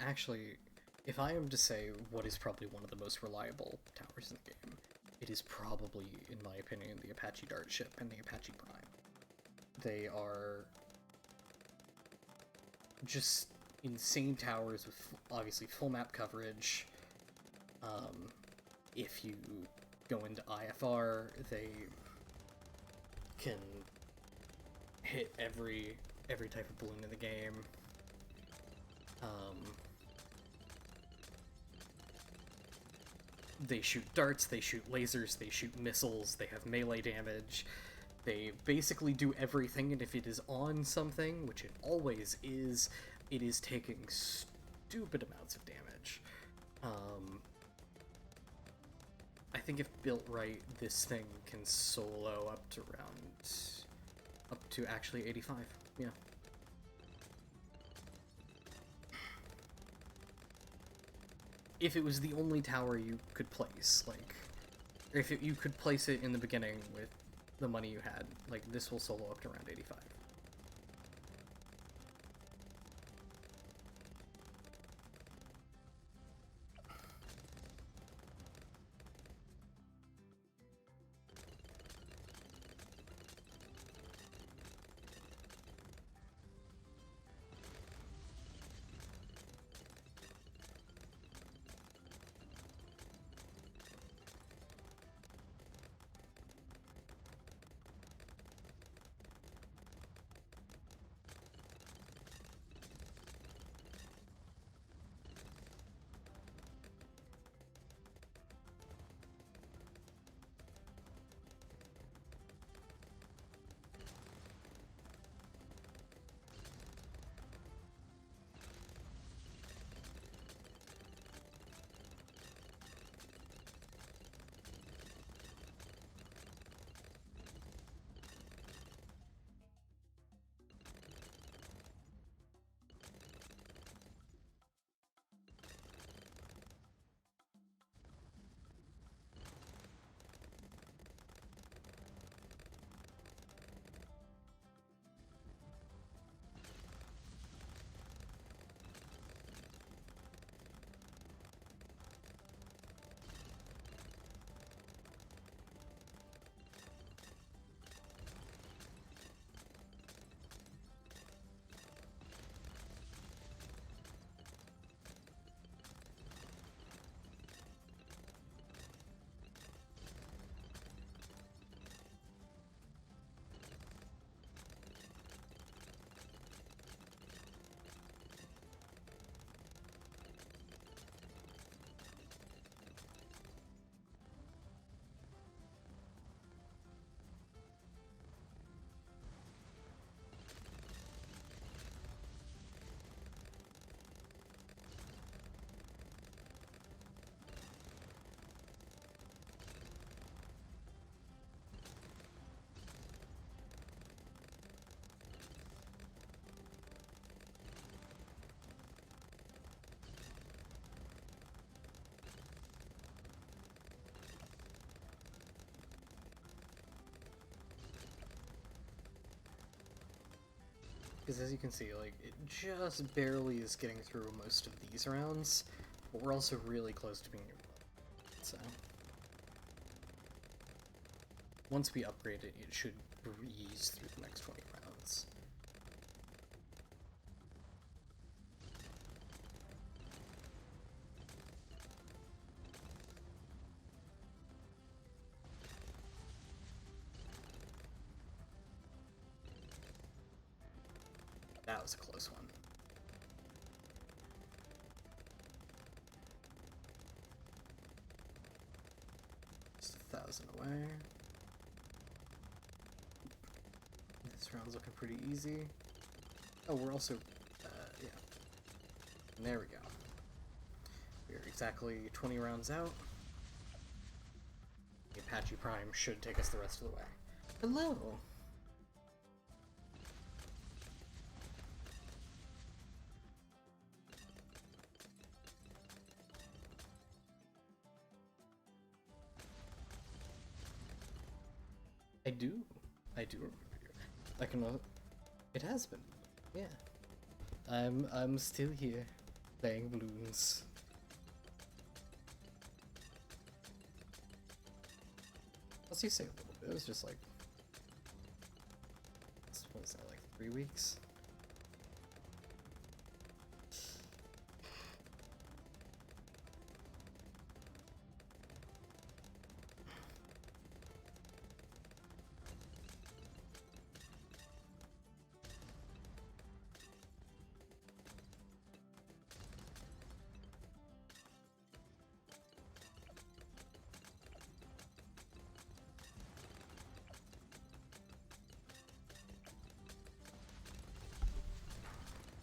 Actually, if I am to say what is probably one of the most reliable towers in the game, it is probably, in my opinion, the Apache Dart ship and the Apache Prime. They are just insane towers with, obviously, full map coverage. If you go into IFR, they can hit every type of balloon in the game. They shoot darts, they shoot lasers, they shoot missiles, they have melee damage. They basically do everything, and if it is on something, which it always is, it is taking stupid amounts of damage. I think if built right, this thing can solo up to actually 85, yeah. If it was the only tower you could place, like, if you could place it in the beginning with the money you had, like, this will solo up to around 85. Because as you can see, like, it just barely is getting through most of these rounds, but we're also really close to being able to. So once we upgrade it, it should breeze through the next 20 rounds. That was a close one. Just 1,000 away. This round's looking pretty easy. Oh, we're also, yeah. And there we go. We're exactly 20 rounds out. The Apache Prime should take us the rest of the way. Hello! I do remember you. I can. It has been. Yeah. I'm still here, playing balloons. Let's you say a little bit. It was just like. What was that, like 3 weeks?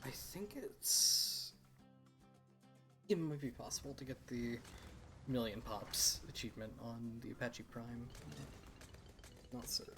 I think it might be possible to get the million pops achievement on the Apache Prime. Not certain.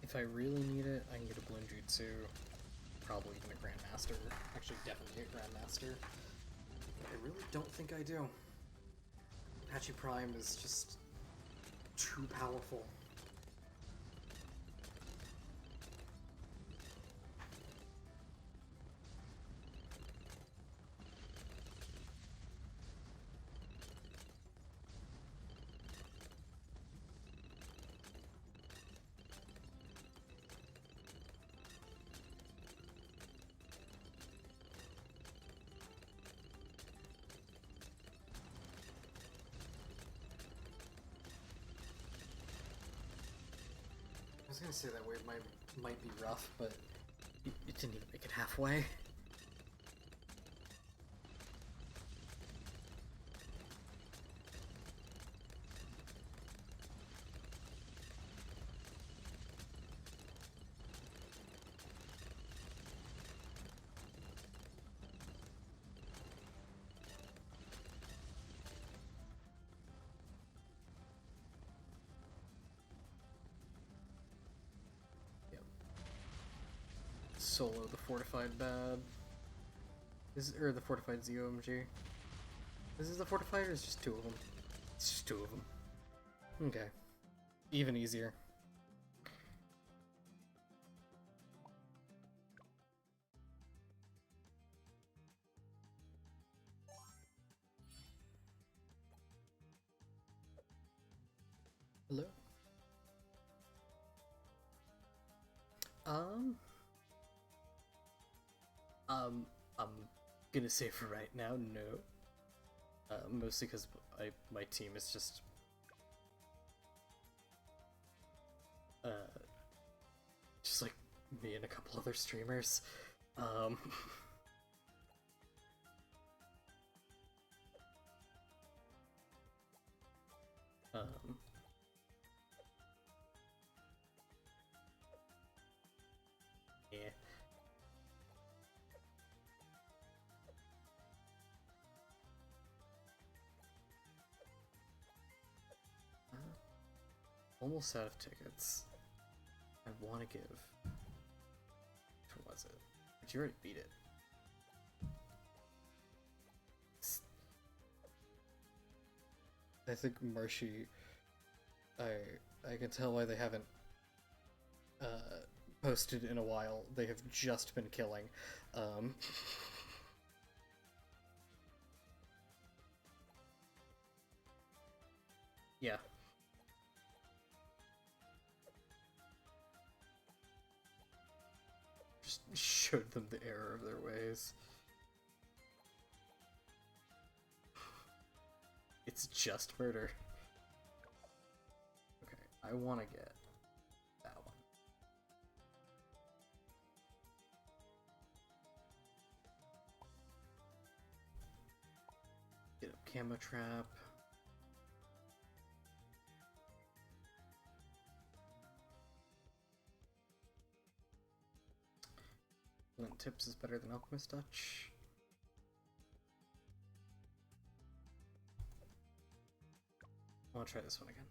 If I really need it, I can get a Balloon Jutsu, probably even a Grandmaster. Actually, definitely a Grandmaster. But I really don't think I do. Apache Prime is just too powerful. was gonna say that wave might be rough, but it didn't even make it halfway. Solo the fortified bad. Or the fortified ZOMG. This is the fortified, or is just two of them? It's just two of them. Okay. Even easier. Hello? I'm gonna say for right now, no. Mostly because my team is just like me and a couple other streamers. Yeah. Almost out of tickets. I want to give. Which one was it? But you already beat it. I think Marshy. I can tell why they haven't posted in a while. They have just been killing. Yeah. Just showed them the error of their ways. It's just murder. Okay, I want to get that one. Get a camo trap. Flint tips is better than Alchemist Touch. I want to try this one again.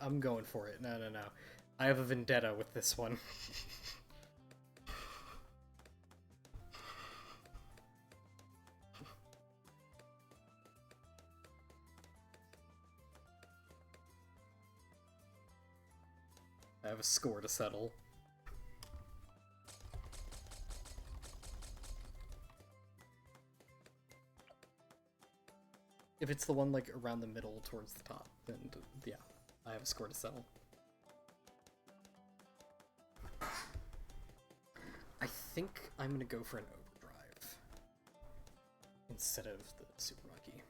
I'm going for it. No. I have a vendetta with this one. I have a score to settle. If it's the one like around the middle towards the top, then yeah, I have a score to settle. I think I'm gonna go for an overdrive instead of the super mokee.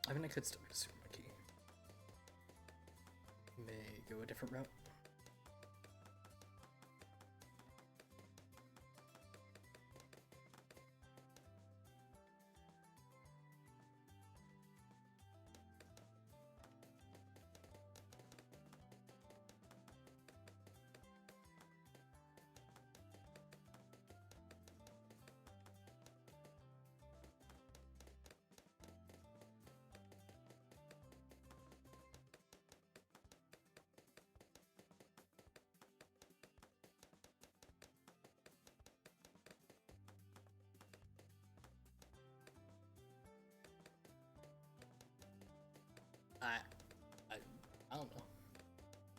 I mean, I could still get a super mokee. May go a different route.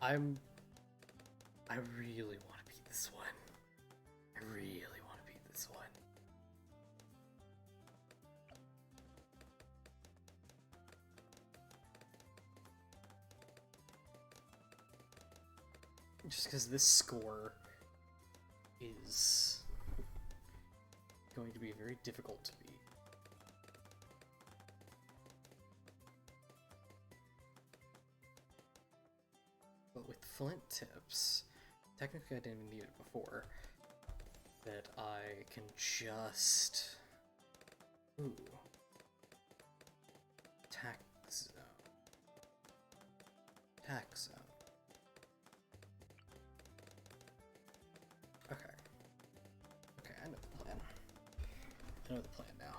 I really want to beat this one. I really want to beat this one. Just because this score is going to be very difficult to beat. But with flint tips, technically I didn't even need it before, that I can just... Ooh. Attack zone. Attack zone. Okay. Okay, I know the plan. I know the plan now.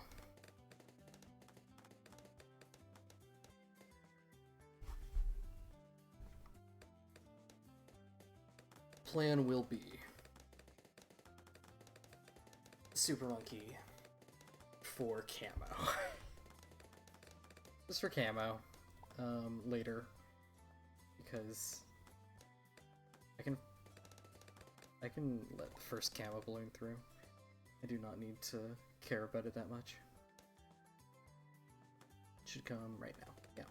Plan will be Super Monkey for camo. Just for camo. Later. Because I can let the first camo balloon through. I do not need to care about it that much. It should come right now. Yeah.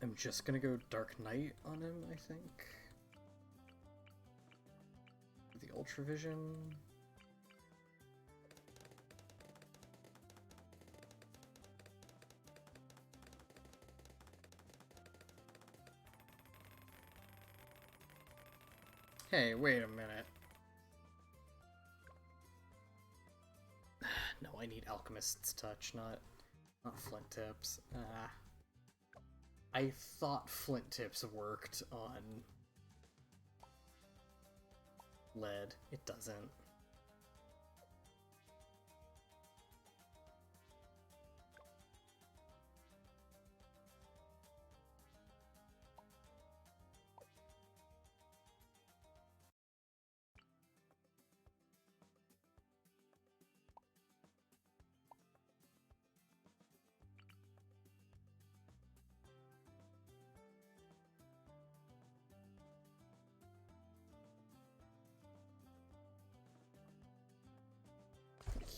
I'm just gonna go Dark Knight on him, I think. The Ultra Vision. Hey, wait a minute. No, I need Alchemist's Touch, not Flint Tips. I thought Flint Tips worked on lead. It doesn't.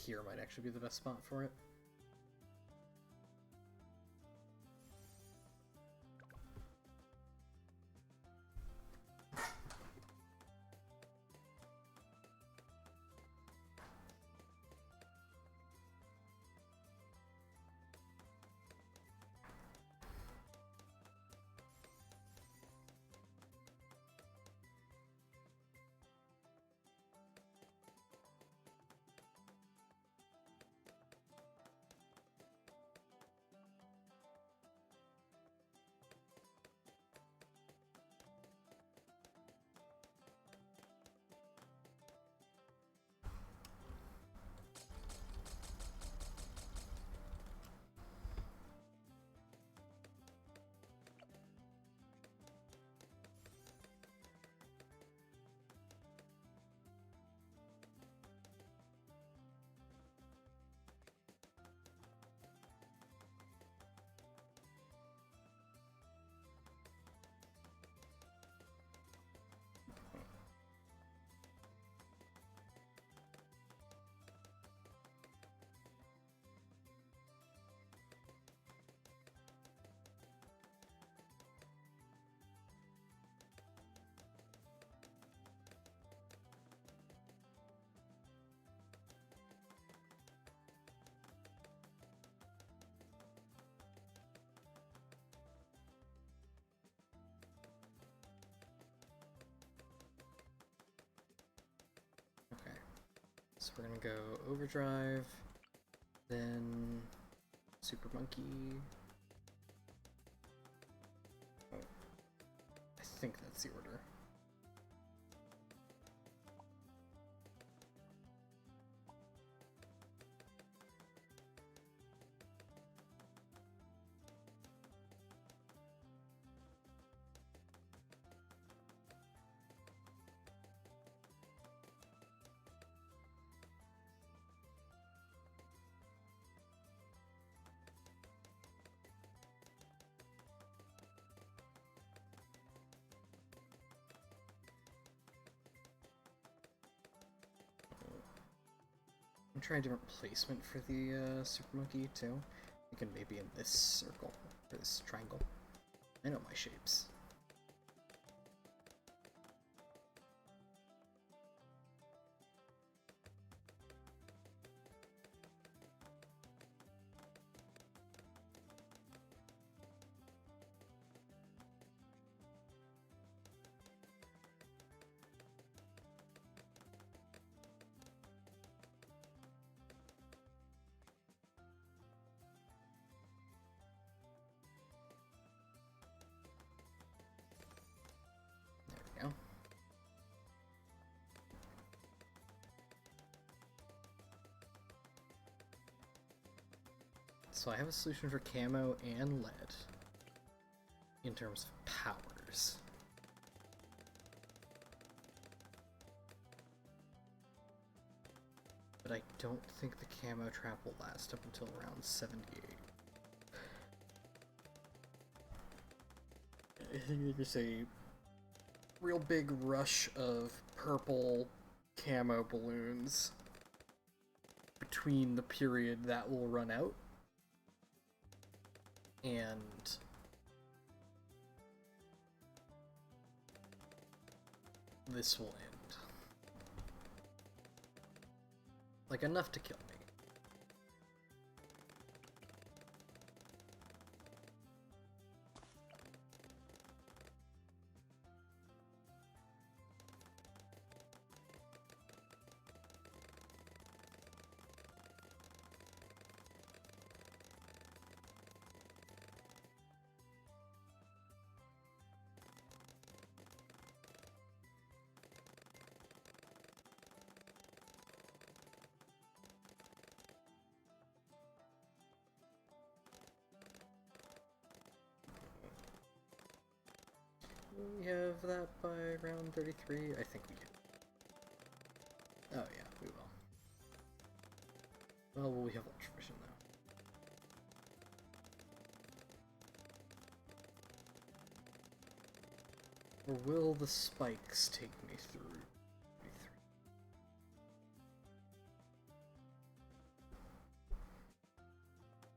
Here might actually be the best spot for it. Okay, so we're gonna go Overdrive, then Super Monkey. Oh, I think that's the order. try a different placement for the super monkey too. We can maybe in this circle, or this triangle. I know my shapes. There we go. So I have a solution for camo and lead in terms of powers. But I don't think the camo trap will last up until around 78. I think there's a real big rush of purple camo balloons between the period that will run out and this will end. Like, enough to kill me. We have that by round 33? I think we can. Oh yeah, we will. Well, we have Ultra Vision though. Or will the spikes take me through 33?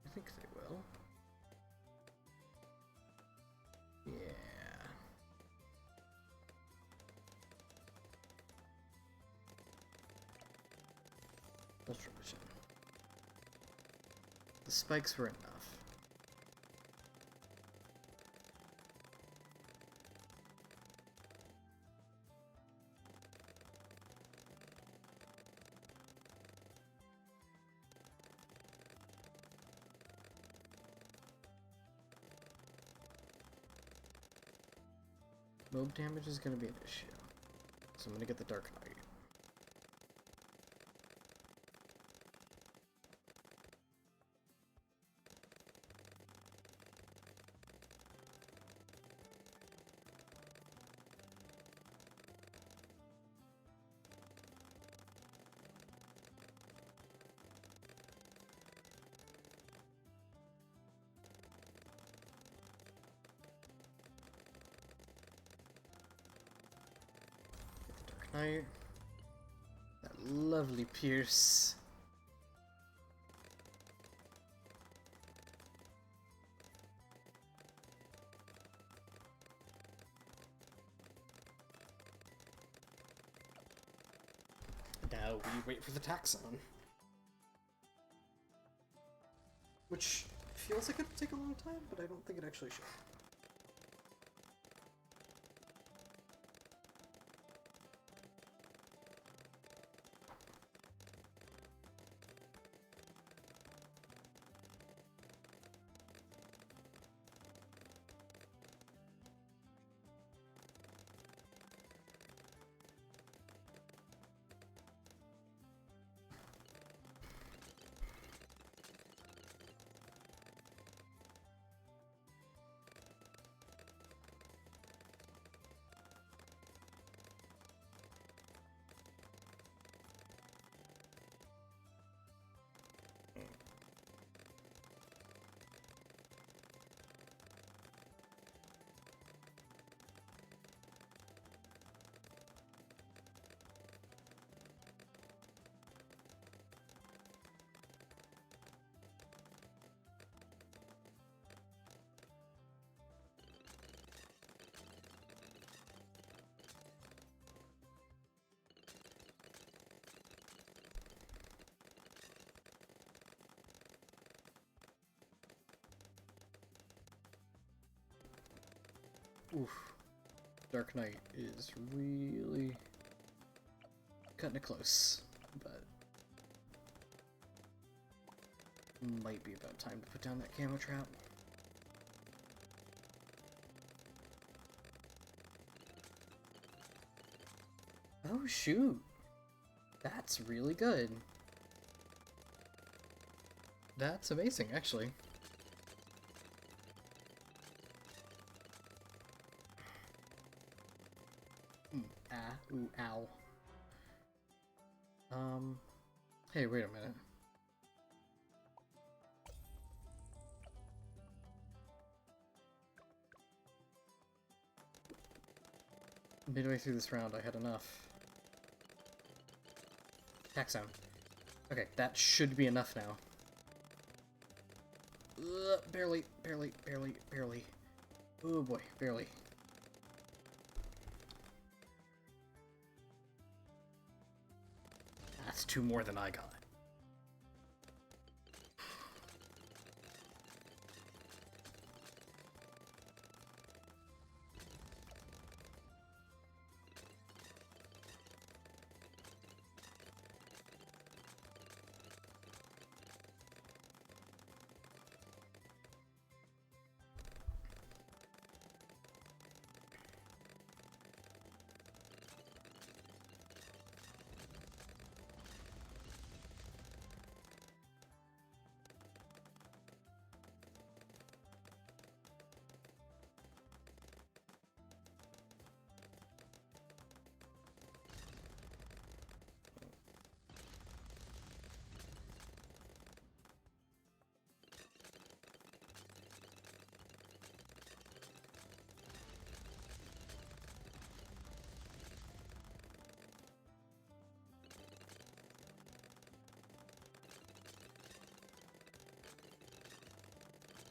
I think they will. Yeah. Ultra Vision. The spikes were enough. Mob damage is going to be an issue, so I'm going to get the Dark Knight. Knight. That lovely pierce. Now we wait for the taxon. Which feels like it'll take a long time, but I don't think it actually should. Oof. Dark Knight is really cutting it close, but might be about time to put down that camo trap. Oh shoot! That's really good. That's amazing, actually. Ooh, ow. Hey, wait a minute. Midway through this round, I had enough. Attack sound. Okay, that should be enough now. Barely. Oh boy, barely. That's two more than I got.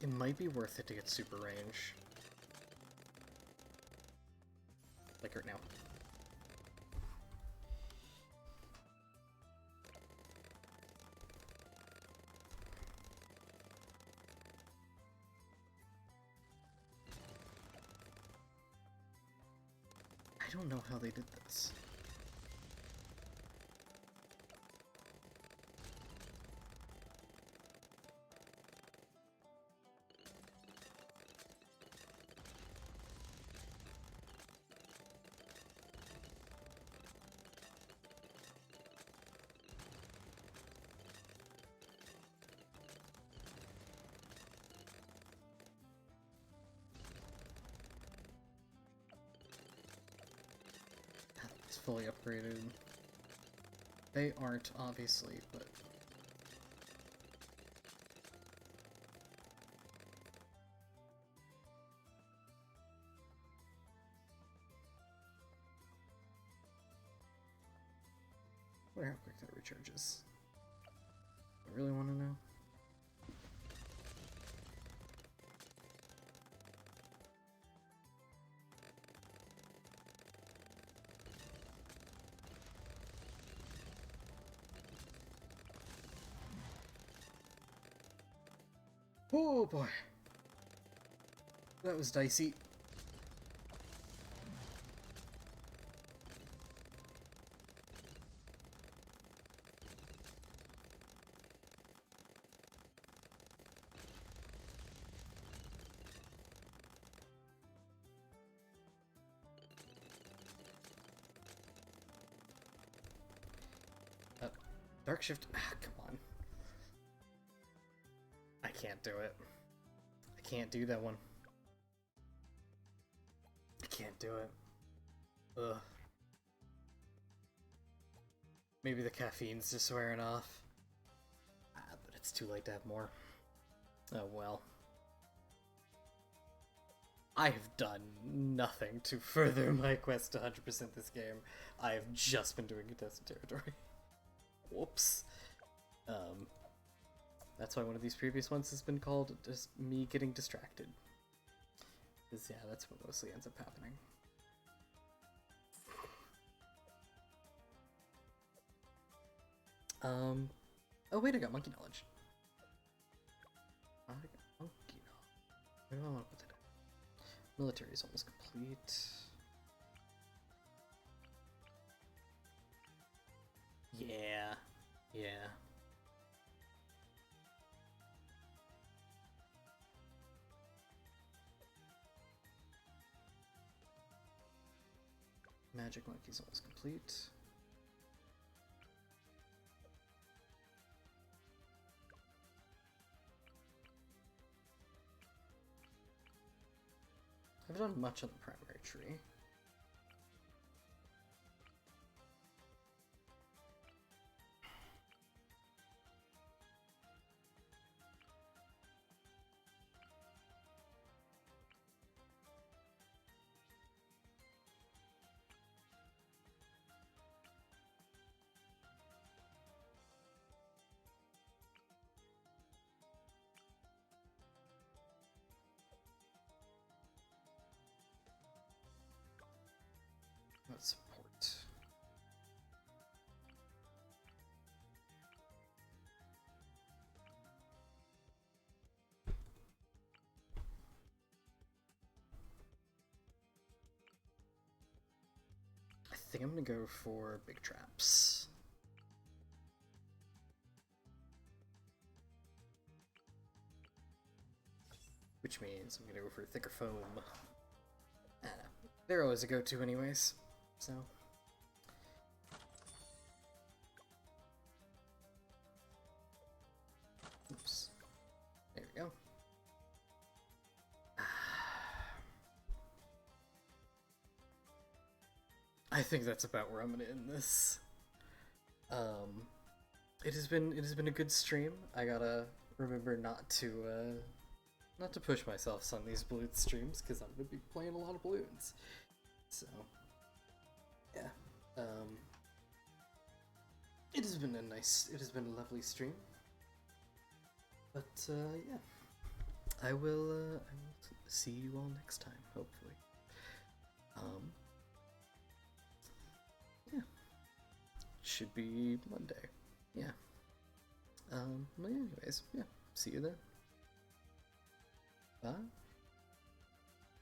It might be worth it to get super range. Like right now. I don't know how they did this. It's fully upgraded. They aren't, obviously, but... I wonder how quick that recharges. I really want to know. Oh boy. That was dicey. Dark Shift. Ah, come on. I can't do it. I can't do that one. I can't do it. Ugh. Maybe the caffeine's just wearing off. But it's too late to have more. Oh well. I have done nothing to further my quest to 100% this game. I have just been doing contested territory. Whoops. That's why one of these previous ones has been called just me getting distracted. Because, yeah, that's what mostly ends up happening. Oh wait, I got monkey knowledge. I got monkey knowledge. Where do I want to put that? Military is almost complete. Yeah, yeah. Magic Monkey's almost complete. I haven't done much on the primary tree. Let's support. I think I'm gonna go for big traps. Which means I'm gonna go for thicker foam. I don't know. They're always a go-to anyways, so. Oops. There we go. I think that's about where I'm gonna end this. It has been a good stream. I gotta remember not to push myself on these balloon streams because I'm gonna be playing a lot of balloons. So yeah, it has been a lovely stream. But yeah, I will see you all next time, hopefully. Yeah, should be Monday. Yeah. Well, anyways, yeah. See you then. Bye.